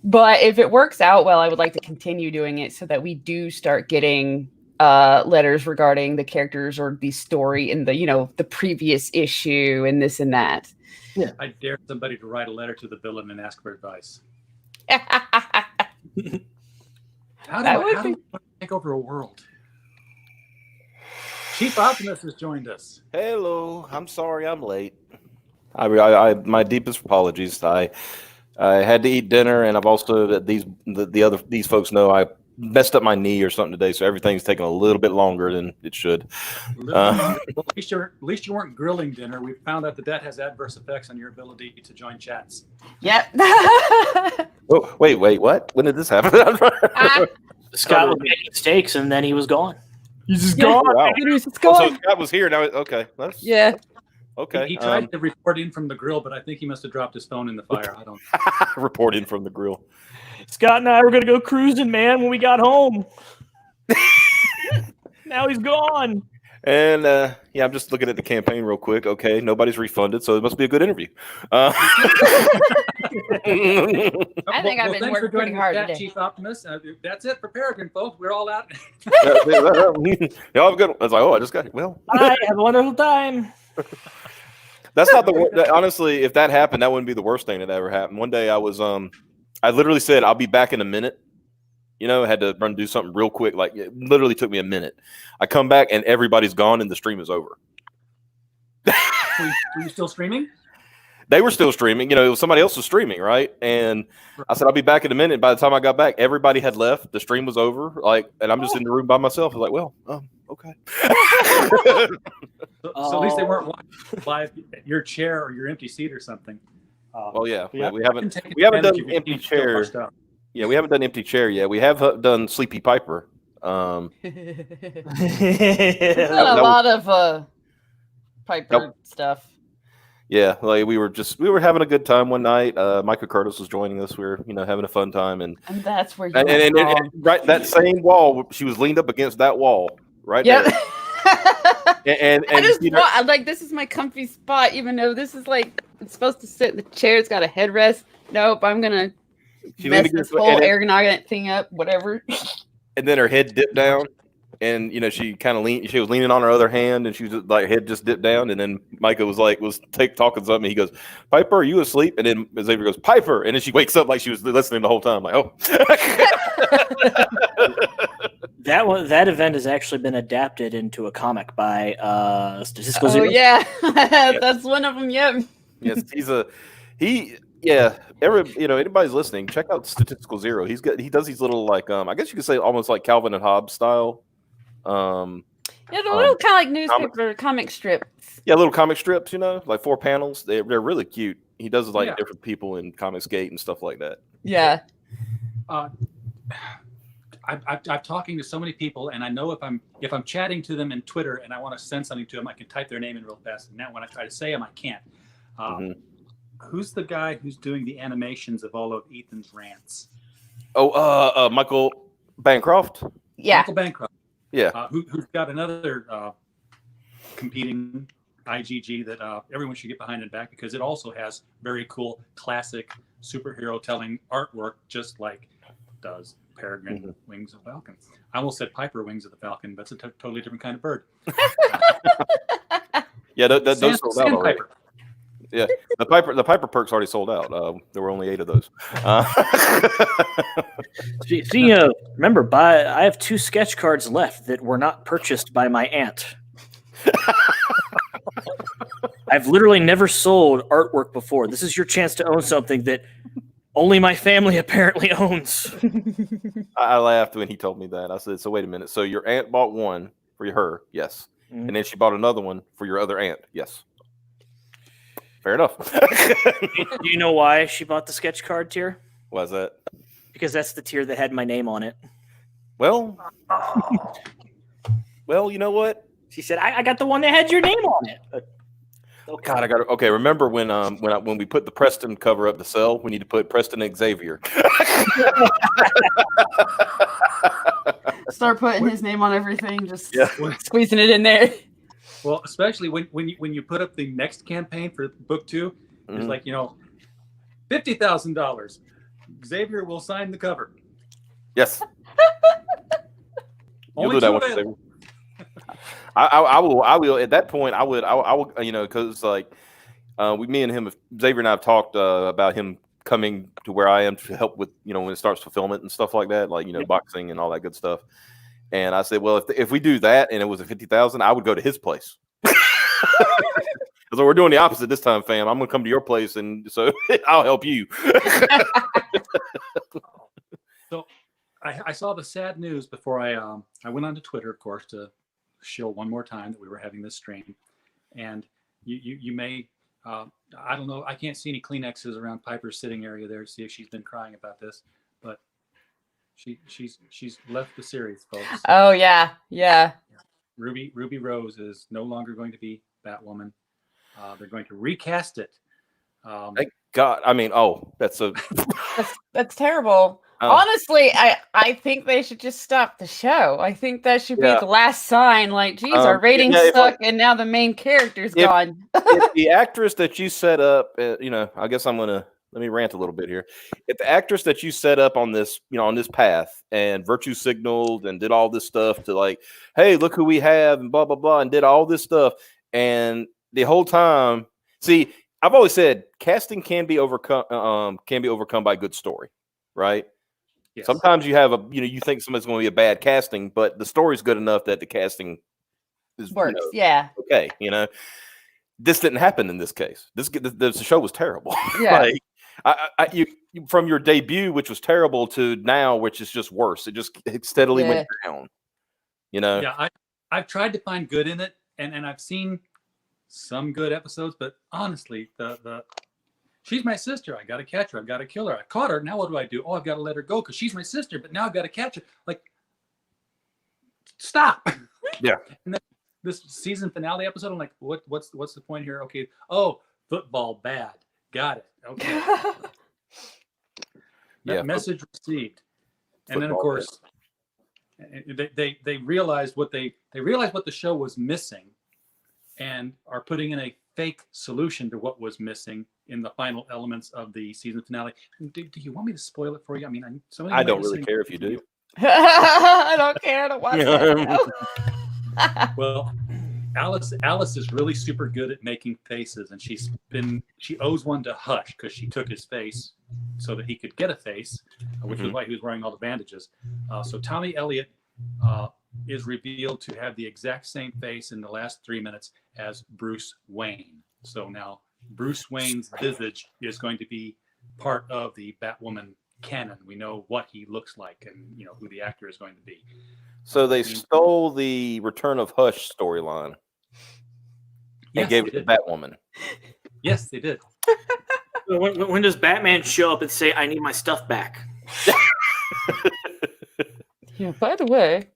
But if it works out well, I would like to continue doing it so that we do start getting letters regarding the characters or the story in the the previous issue and this and that. I dare somebody to write a letter to the villain and ask for advice. How do I take over a world? Chief Optimus has joined us. Hello, I'm sorry I'm late. I my deepest apologies. I had to eat dinner, and I've also these folks know I messed up my knee or something today, so everything's taking a little bit longer than it should. Well, at least you weren't grilling dinner. We found out that has adverse effects on your ability to join chats. Yep. Oh, wait, what? When did this happen? Scott was making steaks, and then he was gone. He's just gone. Wow. He's just So gone. Scott was here now. Okay, Yeah. Okay. He tried to report in from the grill, but I think he must have dropped his phone in the fire. I don't report in from the grill. Scott and I were gonna go cruising, man, when we got home. Now he's gone. And I'm just looking at the campaign real quick. Okay, nobody's refunded, so it must be a good interview. I think I've been working pretty hard today. Chief Optimus. That's it for Peregrine, folks. We're all out. Y'all have a good one. I was like, I just got it. Well, I have a wonderful time. That's not the honestly. If that happened, that wouldn't be the worst thing that ever happened. One day I was I literally said I'll be back in a minute. I had to run do something real quick. Like it literally took me a minute. I come back and everybody's gone and the stream is over. Were you still streaming? They were still streaming. It was somebody else was streaming, right? And I said I'll be back in a minute. By the time I got back, everybody had left. The stream was over. And I'm just in the room by myself. I was like, well, okay. So at least they weren't watching live at your chair or your empty seat or something. Well, yeah, we haven't done empty chair. Yeah, we haven't done empty chair yet. We have done Sleepy Piper. Done a lot of Piper stuff. Yeah, like we were having a good time one night. Micah Curtis was joining us. We were, having a fun time, and that's where you and right that same wall. She was leaned up against that wall, right there. and I just like this is my comfy spot, even though this is like it's supposed to sit. The chair's got a headrest. Nope, I'm gonna mess this whole ergonomic thing up. Whatever. And then her head dipped down. And she kind of leaned. She was leaning on her other hand, and she was just, like head just dipped down. And then Micah was talking something. He goes, "Piper, are you asleep?" And then Xavier goes, "Piper," and then she wakes up like she was listening the whole time. Like, oh. That event has actually been adapted into a comic by Statistical Zero. Oh yeah, that's one of them. Yep. Yes, anybody's listening, check out Statistical Zero. He does these little I guess you could say almost like Calvin and Hobbes style. The little kind of like newspaper comic strips. Yeah, little comic strips, like 4 panels. They're really cute. He does different people in Comicsgate and stuff like that. Yeah. I'm talking to so many people, and I know if I'm chatting to them in Twitter and I want to send something to them, I can type their name in real fast. And now when I try to say them, I can't. Who's the guy who's doing the animations of all of Ethan's rants? Oh, Michael Bancroft. Yeah. Michael Bancroft. Yeah. Who's got another competing IGG that everyone should get behind and back because it also has very cool classic superhero telling artwork, just like does Peregrine Wings of the Falcon. I almost said Piper Wings of the Falcon, but it's a totally different kind of bird. Yeah, those sold out already. Piper. Yeah, the Piper perks already sold out. There were only 8 of those. Remember, I have 2 sketch cards left that were not purchased by my aunt. I've literally never sold artwork before. This is your chance to own something that only my family apparently owns. I laughed when he told me that. I said, "So wait a minute. So your aunt bought one for her, yes, and then she bought another one for your other aunt, yes." Fair enough. Do you know why she bought the sketch card tier? Why's that? Because that's the tier that had my name on it. Well, you know what? She said, I got the one that had your name on it. Okay. God, I got to. Okay, remember when we put the Preston cover up to sell? We need to put Preston and Xavier. Start putting his name on everything, just squeezing it in there. Well, especially when you put up the next campaign for book 2, it's like $50,000. Xavier will sign the cover. Yes. You'll Only do that two one, available. I will. At that point, I will. Because like me and him, Xavier and I have talked about him coming to where I am to help with, when it starts fulfillment and stuff like that, like boxing and all that good stuff. And I said, well, if we do that and it was a 50,000, I would go to his place. So we're doing the opposite this time, fam. I'm gonna come to your place, and so I'll help you. So I saw the sad news before I went onto Twitter, of course, to show one more time that we were having this stream. And you may, I don't know, I can't see any Kleenexes around Piper's sitting area there to see if she's been crying about this, but she's left the series, folks. Oh yeah. Ruby Rose is no longer going to be Batwoman. They're going to recast it. Thank God. I mean, that's terrible. Honestly, I think they should just stop the show. I think that should be the last sign. Like, geez, our ratings suck, and now the main character's gone. If the actress that you set up, I guess let me rant a little bit here. If the actress that you set up on this, on this path and virtue signaled and did all this stuff to like, hey, look who we have and blah, blah, blah, and did all this stuff. And the whole time, see, I've always said casting can be overcome by good story, right? Yes. Sometimes you have you think somebody's going to be a bad casting, but the story's good enough that the casting works. Yeah. Okay. This didn't happen in this case. The show was terrible. Yeah. You from your debut, which was terrible, to now, which is just worse. It just steadily went down. Yeah. I've tried to find good in it, and I've seen some good episodes, but honestly, the she's my sister. I got to catch her. I've got to kill her. I caught her. Now what do? Oh, I've got to let her go because she's my sister. But now I've got to catch her. Like, stop. Yeah. And then this season finale episode, I'm like, what's the point here? Okay. Oh, football bad. Got it. Okay. Message received. And then of course, they realized what they realized what the show was missing, and are putting in a fake solution to what was missing in the final elements of the season finale. Do you want me to spoil it for you? I mean, I don't really care if you do. I don't care to watch that. Well, Alice is really super good at making faces, and she owes one to Hush because she took his face so that he could get a face, which was why he was wearing all the bandages. So Tommy Elliott is revealed to have the exact same face in the last 3 minutes as Bruce Wayne. So now Bruce Wayne's visage is going to be part of the Batwoman canon. We know what he looks like, and who the actor is going to be. So they stole the Return of Hush storyline and gave it to Batwoman. Yes, they did. When does Batman show up and say, "I need my stuff back"? Yeah. By the way,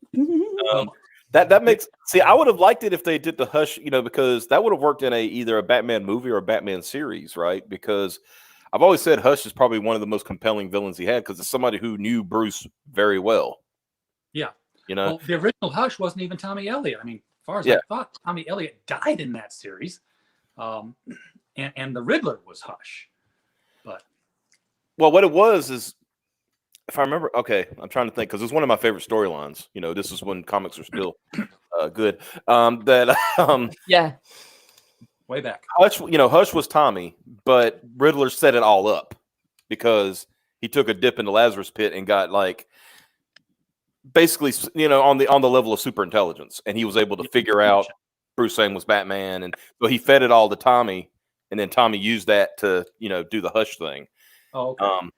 that makes. See, I would have liked it if they did the Hush, because that would have worked in either a Batman movie or a Batman series, right? Because I've always said Hush is probably one of the most compelling villains he had because it's somebody who knew Bruce very well. Yeah. Well, the original Hush wasn't even Tommy Elliott. I mean, as far as I thought, Tommy Elliott died in that series, and the Riddler was Hush. But what it was is, if I remember, okay, I'm trying to think because it's one of my favorite storylines. This is when comics are still good. Way back. Hush was Tommy, but Riddler set it all up because he took a dip in the Lazarus pit and got basically, on the level of super intelligence, and he was able to figure out Bruce Wayne was Batman, and so he fed it all to Tommy, and then Tommy used that to do the Hush thing. Oh, okay.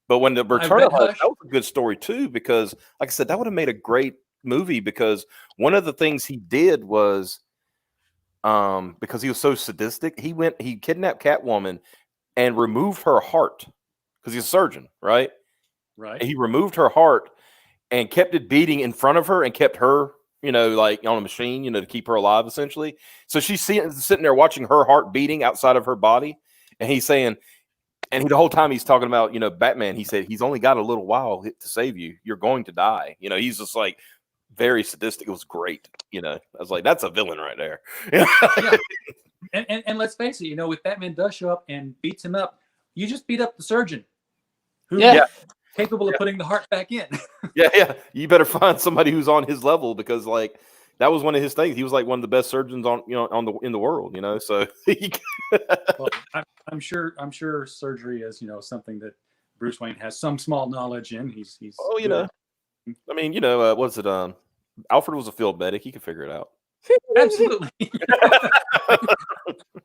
But when the Return of Hush, that was a good story too, because like I said, that would have made a great movie because one of the things he did was because he was so sadistic, he kidnapped Catwoman and removed her heart because he's a surgeon, right? Right. And he removed her heart and kept it beating in front of her and kept her, like on a machine, to keep her alive essentially. So she's sitting there watching her heart beating outside of her body. And he's saying, the whole time he's talking about, Batman, he said, he's only got a little while to save you. You're going to die. He's just like very sadistic. It was great. I was like, that's a villain right there. Yeah. And let's face it, if Batman does show up and beats him up, you just beat up the surgeon. capable of putting the heart back in. Yeah. You better find somebody who's on his level because like that was one of his things. He was like one of the best surgeons in the world. So Well, I'm sure surgery is something that Bruce Wayne has some small knowledge in. He's I mean what's it? Alfred was a field medic. He could figure it out. Absolutely.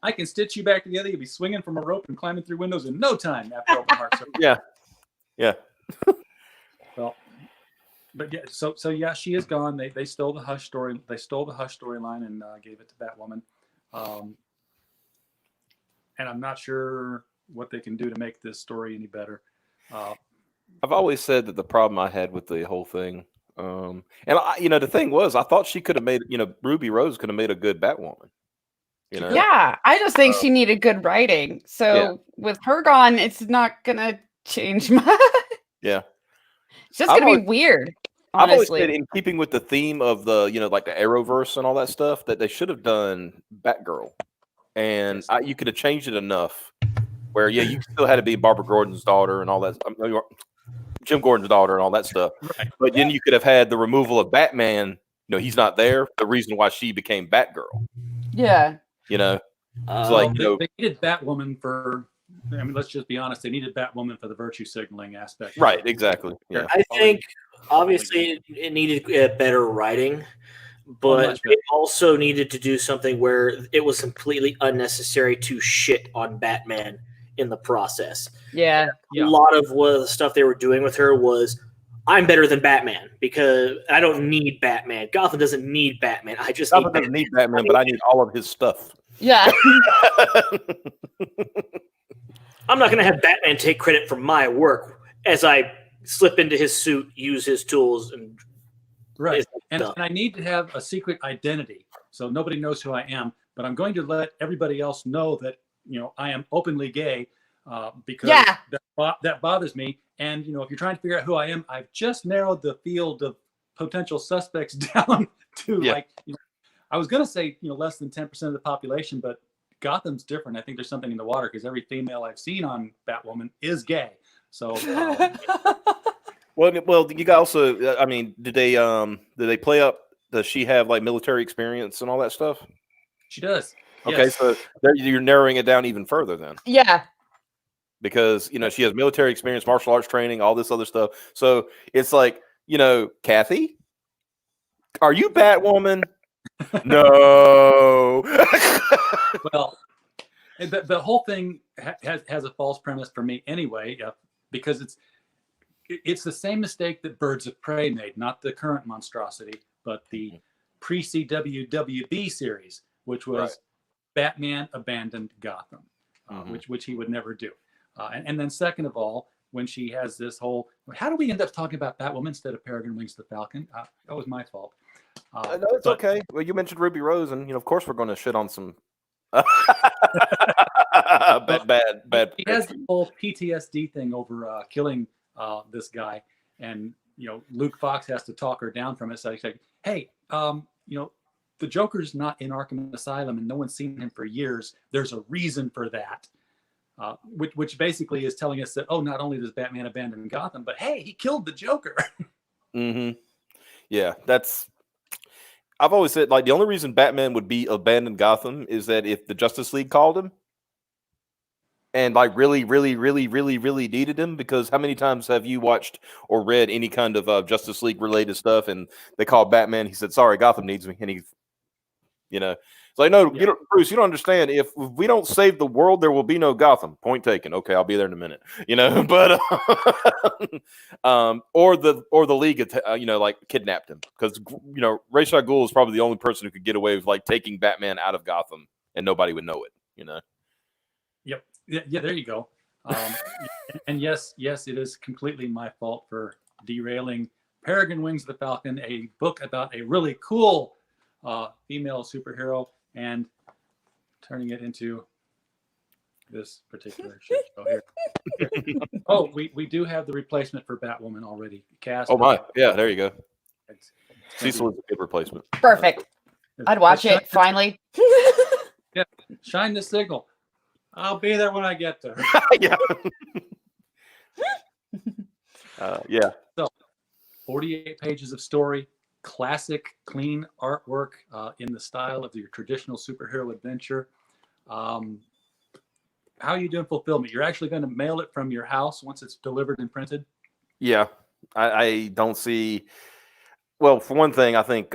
I can stitch you back together. You'll be swinging from a rope and climbing through windows in no time after open heart surgery. Yeah. Well, but yeah, so yeah, she is gone. They stole the Hush story. They stole the Hush storyline and gave it to Batwoman. And I'm not sure what they can do to make this story any better. I've always said that the problem I had with the whole thing, and the thing was, I thought she could have made, Ruby Rose could have made a good Batwoman. Yeah, I just think she needed good writing. So with her gone, it's not gonna change much. Yeah, it's just gonna be weird. Honestly. I've always said, in keeping with the theme of the, like the Arrowverse and all that stuff, that they should have done Batgirl, and you could have changed it enough where, you still had to be Barbara Gordon's daughter and all that. Jim Gordon's daughter and all that stuff. Right. But then you could have had the removal of Batman. He's not there. The reason why she became Batgirl. Yeah. It's like, they needed Batwoman for. I mean, let's just be honest. They needed Batwoman for the virtue signaling aspect. Right. Exactly. Yeah. I think obviously it needed better writing, but it also needed to do something where it was completely unnecessary to shit on Batman in the process. Yeah. A lot of the stuff they were doing with her was, I'm better than Batman because I don't need Batman. Gotham doesn't need Batman. I just Gotham doesn't need Batman, but I need all of his stuff. Yeah. I'm not going to have Batman take credit for my work as I slip into his suit, use his tools, and right. And I need to have a secret identity, so nobody knows who I am. But I'm going to let everybody else know that I am openly gay because that bothers me. And if you're trying to figure out who I am, I've just narrowed the field of potential suspects down to I was going to say less than 10% of the population, but Gotham's different. I think there's something in the water because every female I've seen on Batwoman is gay. So, well, you got also. I mean, did they play up? Does she have like military experience and all that stuff? She does. Okay, yes. so you're narrowing it down even further then. Yeah. Because she has military experience, martial arts training, all this other stuff. So it's like Kathy, are you Batwoman? No. Well, the whole thing has a false premise for me anyway, because it's the same mistake that Birds of Prey made, not the current monstrosity, but the pre-CWWB series, which was Batman abandoned Gotham, which he would never do. And then second of all, when she has this whole, how do we end up talking about Batwoman instead of Peregrine Wings the Falcon? That was my fault. No, it's okay. Well, you mentioned Ruby Rose, and of course we're going to shit on some bad. He has the whole PTSD thing over killing this guy, and Luke Fox has to talk her down from it. So he's like, "Hey, the Joker's not in Arkham Asylum, and no one's seen him for years. There's a reason for that." Which basically is telling us that, not only does Batman abandon Gotham, but hey, he killed the Joker. Mm-hmm. Yeah, I've always said, like, the only reason Batman would be abandoned Gotham is that if the Justice League called him and like really, really, really, really, really needed him, because how many times have you watched or read any kind of Justice League related stuff and they called Batman, he said, "Sorry, Gotham needs me," and it's like, no, Bruce, you don't understand. If we don't save the world, there will be no Gotham. Point taken. Okay, I'll be there in a minute. But or the League, like kidnapped him because Ra's al Ghul is probably the only person who could get away with like taking Batman out of Gotham and nobody would know it. Yep. Yeah. There you go. And yes, it is completely my fault for derailing Peregrine Wings the Falcon, a book about a really cool female superhero, and turning it into this particular shit show here. Oh, we do have the replacement for Batwoman already cast. Oh my, yeah, there you go. Cecil is a good replacement. Perfect. I'd watch it finally. Yeah, shine the signal. I'll be there when I get there. Yeah. Yeah. 48 pages of story, classic, clean artwork in the style of your traditional superhero adventure. How are you doing fulfillment? You're actually going to mail it from your house once it's delivered and printed? Yeah. I don't see. Well, for one thing, I think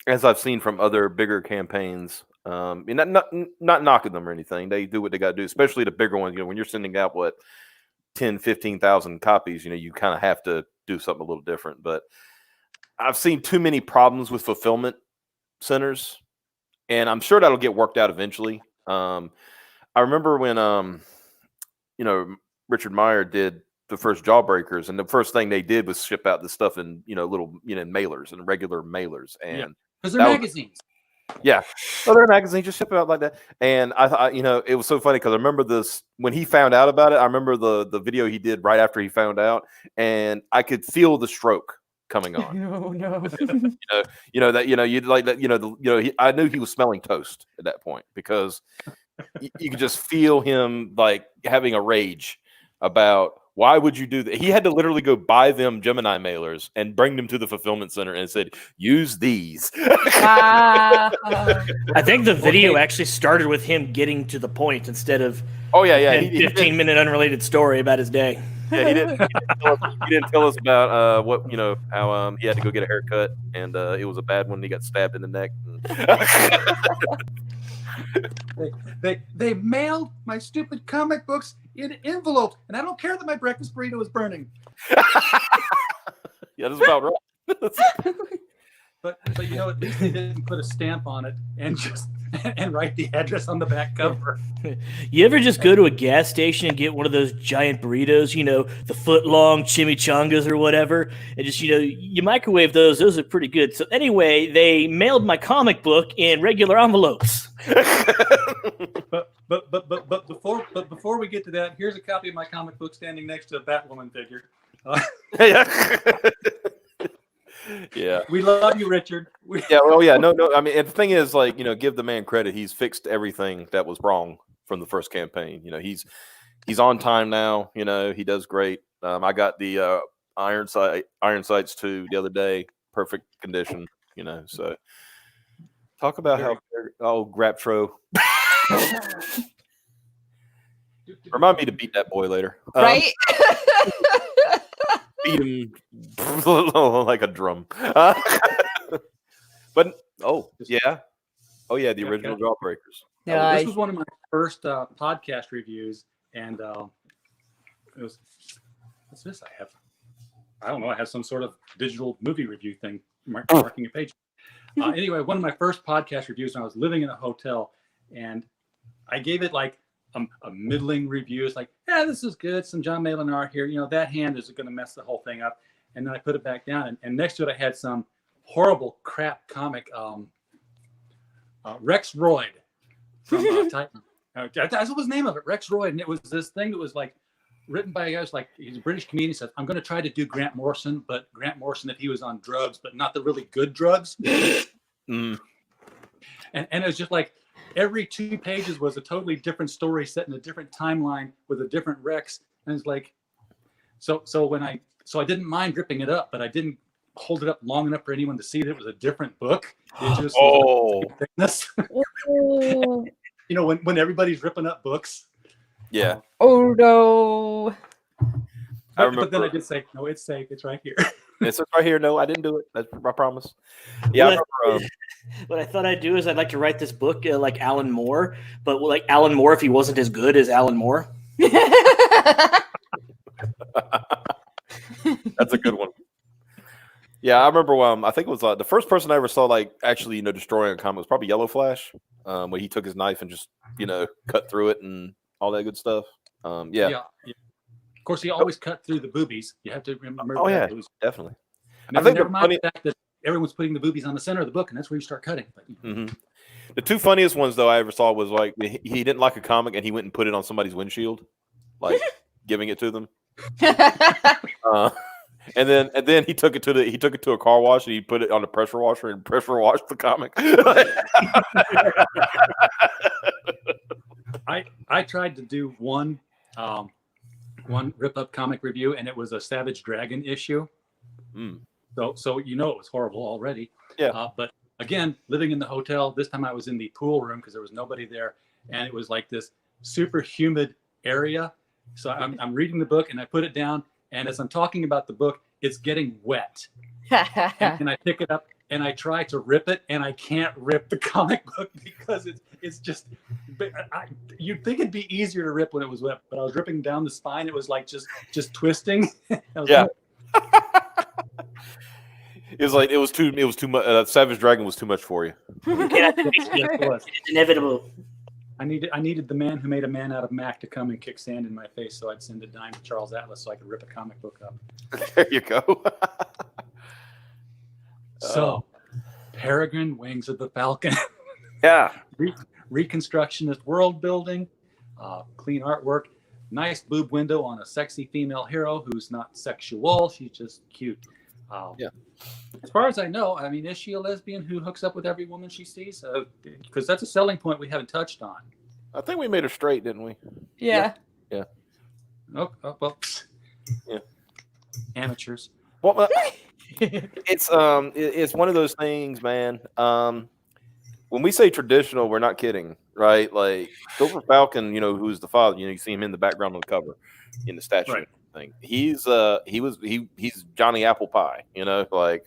as I've seen from other bigger campaigns, and not knocking them or anything, they do what they got to do, especially the bigger ones. When you're sending out 10, 15,000 copies, you kind of have to do something a little different. But I've seen too many problems with fulfillment centers, and I'm sure that'll get worked out eventually. I remember when Richard Meyer did the first Jawbreakers, and the first thing they did was ship out this stuff in little mailers and regular mailers, and because they're magazines. Other magazines just ship it out like that. And I thought, it was so funny because I remember this when he found out about it. I remember the video he did right after he found out, and I could feel the stroke coming on. Oh no. You'd like that. I knew he was smelling toast at that point because you could just feel him like having a rage about why would you do that. He had to literally go buy them Gemini mailers and bring them to the fulfillment center and said, use these. Wow. I think the video actually started with him getting to the point instead of a 15-minute unrelated story about his day. Yeah, he didn't tell us about how he had to go get a haircut, and it was a bad one. He got stabbed in the neck. They mailed my stupid comic books in envelopes, and I don't care that my breakfast burrito is burning. Yeah, that's about right. But at least they didn't put a stamp on it and write the address on the back cover. You ever just go to a gas station and get one of those giant burritos, the foot-long chimichangas or whatever, and just, you microwave those. Those are pretty good. So anyway, they mailed my comic book in regular envelopes. But before we get to that, here's a copy of my comic book standing next to a Batwoman figure. Yeah, we love you, Richard. No. I mean, and the thing is, give the man credit. He's fixed everything that was wrong from the first campaign. He's on time now. He does great. I got the iron sights too the other day, perfect condition. So talk about how Graptro. Remind me to beat that boy later, right? Beat him like a drum. But the original Jawbreakers. Yeah, this was one of my first podcast reviews, and it was. What's this? I don't know. I have some sort of digital movie review thing marking a page. Anyway, one of my first podcast reviews when I was living in a hotel, and I gave it like a middling review. It's like, yeah, this is good. Some John Malin art here. That hand is going to mess the whole thing up. And then I put it back down. And next to it, I had some horrible crap comic, Rex Royd from Titan. That's what was the name of it, Rex Royd. And it was this thing that was like written by a guy who's like, he's a British comedian. He said, I'm going to try to do Grant Morrison, but Grant Morrison if he was on drugs, but not the really good drugs. And it was just like, every 2 pages was a totally different story set in a different timeline with a different Rex. And it's like, so I didn't mind ripping it up, but I didn't hold it up long enough for anyone to see that it was a different book. It just was when everybody's ripping up books. Yeah. Oh no. But then I did say, no, it's safe. It's right here. It's right here. No, I didn't do it. That's I promise. Yeah. What I thought I'd do is I'd like to write this book like Alan Moore, but like Alan Moore if he wasn't as good as Alan Moore. That's a good one. Yeah, I remember. I think it was the first person I ever saw actually destroying a comic was probably Yellow Flash, where he took his knife and just cut through it and all that good stuff. Yeah. Of course, he always cut through the boobies. You have to remember. Oh yeah, definitely. Never mind the fact that everyone's putting the boobies on the center of the book, and that's where you start cutting. The 2 funniest ones though I ever saw was he didn't like a comic and he went and put it on somebody's windshield, giving it to them. And then he took it to a car wash and he put it on a pressure washer and pressure washed the comic. I tried to do one one rip up comic review, and it was a Savage Dragon issue. Mm. So it was horrible already. Yeah. But again, living in the hotel, this time I was in the pool room because there was nobody there, and it was like this super humid area. So I'm reading the book, and I put it down, and as I'm talking about the book, it's getting wet. And I pick it up, and I try to rip it, and I can't rip the comic book because it's just. You'd think it'd be easier to rip when it was wet, but I was ripping down the spine. It was like just twisting. Yeah. It was too much. Savage Dragon was too much for you. It's inevitable. I needed the man who made a man out of Mac to come and kick sand in my face, so I'd send a dime to Charles Atlas so I could rip a comic book up. There you go. So, Peregrine, Wings of the Falcon. Yeah. Reconstructionist world building, clean artwork, nice boob window on a sexy female hero who's not sexual. She's just cute. Yeah. As far as I know, I mean, is she a lesbian who hooks up with every woman she sees? Because that's a selling point we haven't touched on. I think we made her straight, didn't we? Yeah. Yeah. Oh, well. Yeah. Amateurs. Well, it's one of those things, man. When we say traditional, we're not kidding, right? Like Silver Falcon, who's the father. You see him in the background on the cover, in the statue. Right. Thing. He's Johnny Apple Pie, like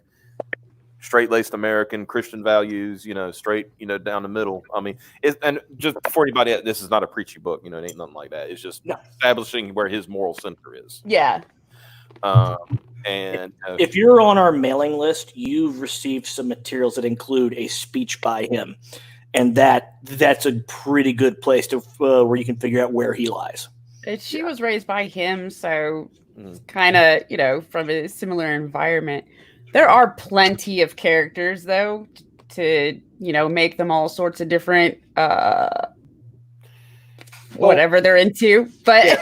straight-laced American, Christian values, straight, down the middle. I mean, and just for anybody, this is not a preachy book, it ain't nothing like that. It's just establishing where his moral center is. Yeah. And if you're on our mailing list, you've received some materials that include a speech by him, and that's a pretty good place to where you can figure out where he lies. She was raised by him, so kind of, from a similar environment. There are plenty of characters, though, to, make them all sorts of different, whatever they're into. But,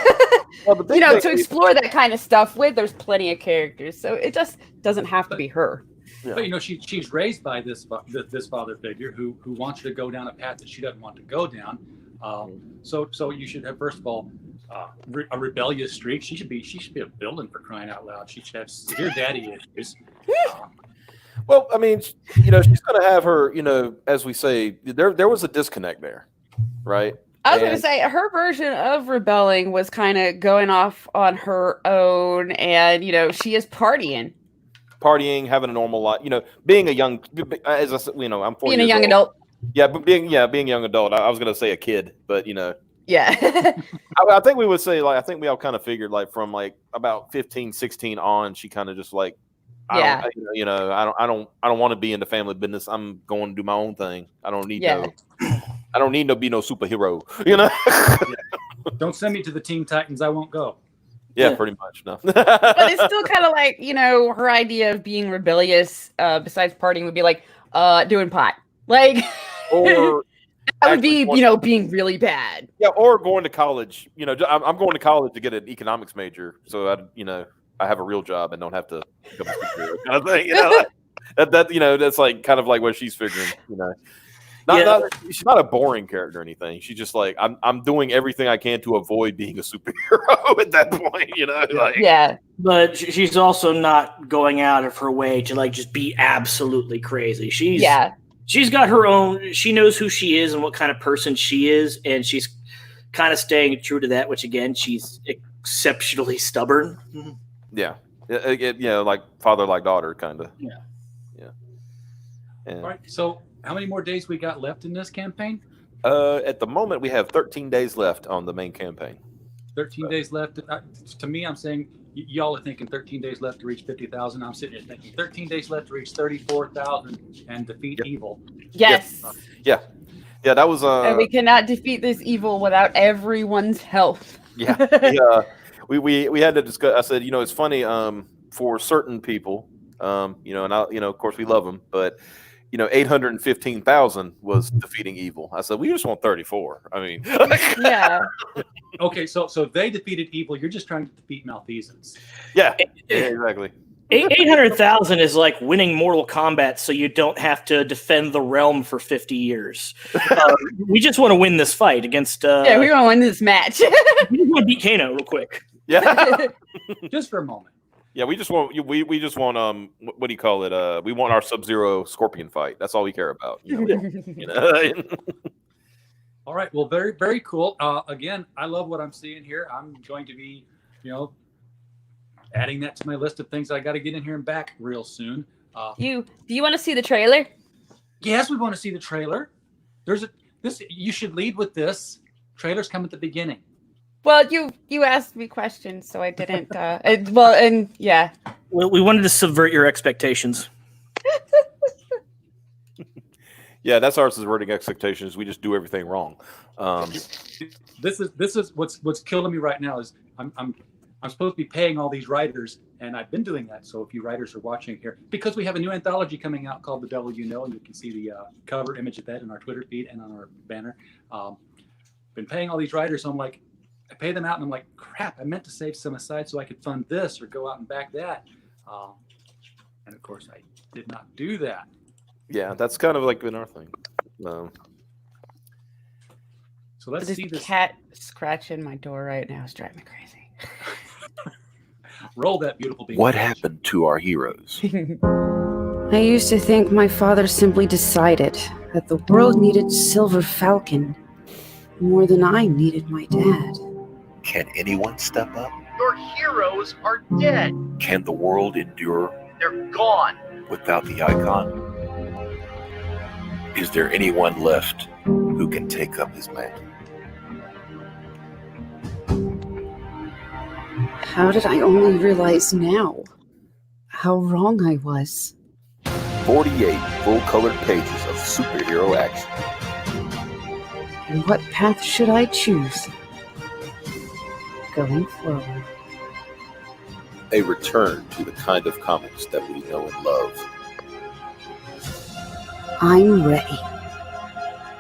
to explore that kind of stuff with, there's plenty of characters. So it just doesn't have to be her. Yeah. But, she's raised by this father figure who wants her to go down a path that she doesn't want to go down. So you should have, first of all, a rebellious streak. She should be a villain, for crying out loud. She should have severe daddy issues. Well, I mean, she's going to have her, as we say, there was a disconnect there, right? I was going to say her version of rebelling was kind of going off on her own, and she is partying, having a normal life. Being a young, as I said, I'm 40 being a young adult. Yeah, but being a young adult. I was going to say a kid, but Yeah. I think we would say, I think we all kind of figured, from about 15, 16 on, she kind of just I don't want to be in the family business. I'm going to do my own thing. I don't need to be no superhero, Don't send me to the Teen Titans. I won't go. Yeah, pretty much. No. But it's still kind of her idea of being rebellious, besides partying, would be doing pot. Or I would be, being really bad. Yeah, or going to college. I'm going to college to get an economics major, so I have a real job and don't have to become a superhero kind of thing. That's kind of what she's figuring. She's not a boring character or anything. She's just I'm doing everything I can to avoid being a superhero at that point. Yeah. But she's also not going out of her way to just be absolutely crazy. She's got her own. She knows who she is and what kind of person she is, and she's kind of staying true to that. Which again, she's exceptionally stubborn. Yeah, like father, like daughter, kind of. Yeah. All right. So, how many more days we got left in this campaign? At the moment, we have 13 days left on the main campaign. 13 days left. To me, I'm saying y'all are thinking 13 days left to reach 50,000. I'm sitting here thinking 13 days left to reach 34,000 and defeat evil. Yes. Yeah, that was. And we cannot defeat this evil without everyone's help. Yeah. We had to discuss. I said, it's funny. For certain people, and of course we love them, but 815,000 was defeating evil. I said, we just want 34. I mean, yeah. Okay, so they defeated evil. You're just trying to defeat malfeasance. Yeah, exactly. 800,000 is like winning Mortal Kombat, so you don't have to defend the realm for 50 years. We just want to win this fight against. We want to win this match. We want to beat Kano real quick. Yeah. just for a moment. Yeah, we just want what do you call it? We want our Sub-Zero Scorpion fight. That's all we care about. You know? All right. Well, very, very cool. Again, I love what I'm seeing here. I'm going to be, adding that to my list of things I got to get in here and back real soon. Do you want to see the trailer? Yes, we want to see the trailer. You should lead with this. Trailers come at the beginning. Well, you asked me questions, so I didn't. Yeah. Well, we wanted to subvert your expectations. Yeah, that's our subverting expectations. We just do everything wrong. This is what's killing me right now is I'm supposed to be paying all these writers, and I've been doing that. So if you writers are watching here, because we have a new anthology coming out called The Devil You Know, and you can see the cover image of that in our Twitter feed and on our banner. Been paying all these writers, so I'm like, I pay them out, and I'm like, crap, I meant to save some aside so I could fund this or go out and back that. And of course, I did not do that. Yeah, that's kind of like been our thing. So let's see this. Cat scratching my door right now is driving me crazy. Roll that beautiful beat. What happened to our heroes? I used to think my father simply decided that the world needed Silver Falcon more than I needed my dad. Can anyone step up? Your heroes are dead. Can the world endure They're gone. without the icon? Is there anyone left who can take up his mantle? How did I only realize now how wrong I was? 48 full-colored pages of superhero action. And what path should I choose going forward? A return to the kind of comics that we know and love. I'm ready.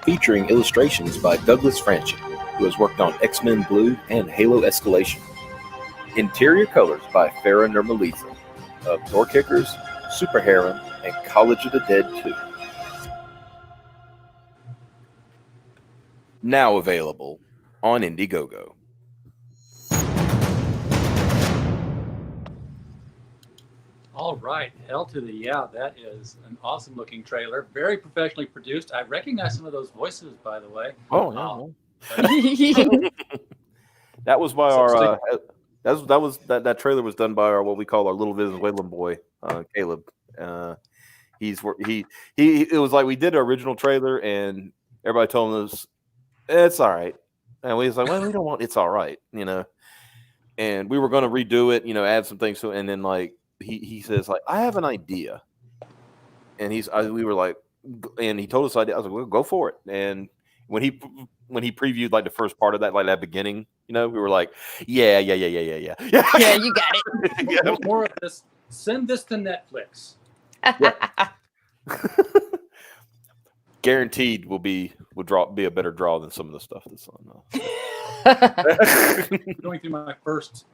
Featuring illustrations by Douglas Franchi, who has worked on X-Men Blue and Halo Escalation. Interior colors by Farah Nurmalitha of Door Kickers, Super Harem, and College of the Dead 2. Now available on Indiegogo. All right, hell to the yeah. That is an awesome looking trailer. Very professionally produced. I recognize some of those voices, by the way. Oh yeah. That was by our. That trailer was done by our what we call our little Venezuelan boy, Caleb. It was like we did our original trailer, and everybody told us it's all right, and we was like, well, we don't want it's all right, and we were going to redo it, add some things to it, and then like he says like I have an idea, and we were like, and he told us idea. I was like, well, go for it, and when he previewed like the first part of that, like that beginning, we were like, yeah. Yeah, you got it. Yeah. More of this. Send this to Netflix. Guaranteed will be a better draw than some of the stuff that's on. Going through my first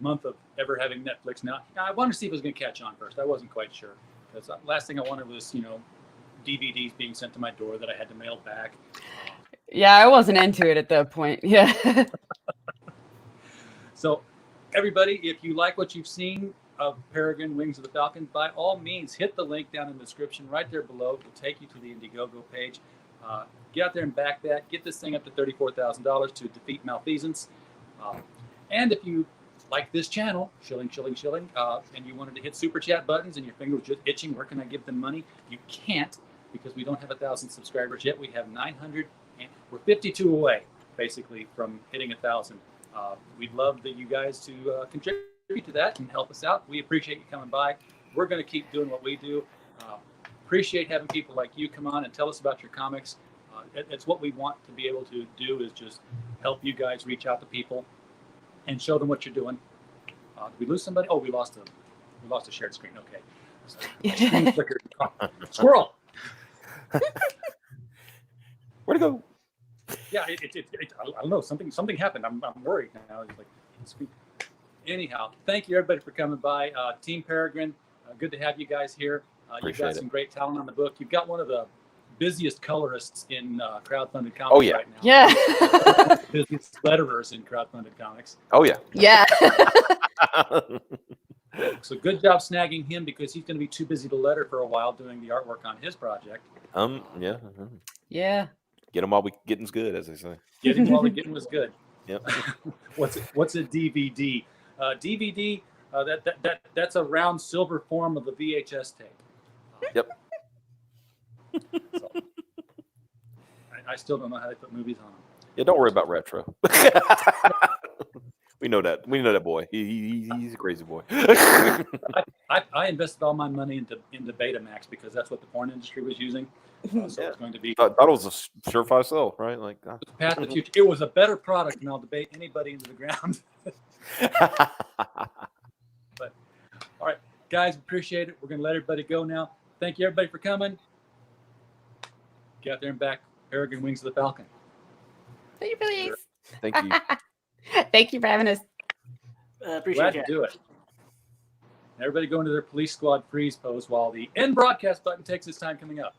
month of ever having Netflix now, I wanted to see if it was going to catch on first. I wasn't quite sure. Because the last thing I wanted was, DVDs being sent to my door that I had to mail back. Yeah, I wasn't into it at that point. Yeah. So, everybody, if you like what you've seen of Peregrine Wings of the Falcon, by all means, hit the link down in the description right there below. It will take you to the Indiegogo page. Get out there and back that. Get this thing up to $34,000 to defeat malfeasance. And if you like this channel, shilling, and you wanted to hit super chat buttons and your finger was just itching, where can I give them money? You can't, because we don't have 1,000 subscribers yet. We have 900, and we're 52 away, basically, from hitting 1,000. We'd love that you guys to contribute to that and help us out. We appreciate you coming by. We're going to keep doing what we do. Appreciate having people like you come on and tell us about your comics. It's what we want to be able to do, is just help you guys reach out to people and show them what you're doing. Did we lose somebody? Oh, we lost a shared screen. Okay. So, screen flickered. Squirrel. Where'd it go? Yeah, I don't know. Something happened. I'm worried now. It's like, anyhow, thank you everybody for coming by. Team Peregrine, good to have you guys here. You've got some great talent on the book. You've got one of the busiest colorists in crowdfunded comics Oh, yeah. right now. Yeah. Busiest letterers in crowdfunded comics. Oh yeah. Yeah. So good job snagging him because he's going to be too busy to letter for a while doing the artwork on his project. Yeah. Yeah. Get them while we getting's good, as they say. Getting while the getting was good. Yep. What's a DVD? DVD. That's a round silver form of the VHS tape. Yep. So, I still don't know how they put movies on them. Yeah, don't worry about retro. We know that. We know that boy. He's a crazy boy. I invested all my money into Betamax because that's what the porn industry was using. So it's going to be Thought it was a surefire sell, right? Like, the path of the future. It was a better product, and I'll debate anybody into the ground. But all right, guys, appreciate it. We're going to let everybody go now. Thank you, everybody, for coming. Get out there and back Peregrine Wings of the Falcon. Thank you, please. Thank you. Thank you for having us. Appreciate Glad it. to do it. Everybody go into their police squad freeze pose while the end broadcast button takes its time coming up.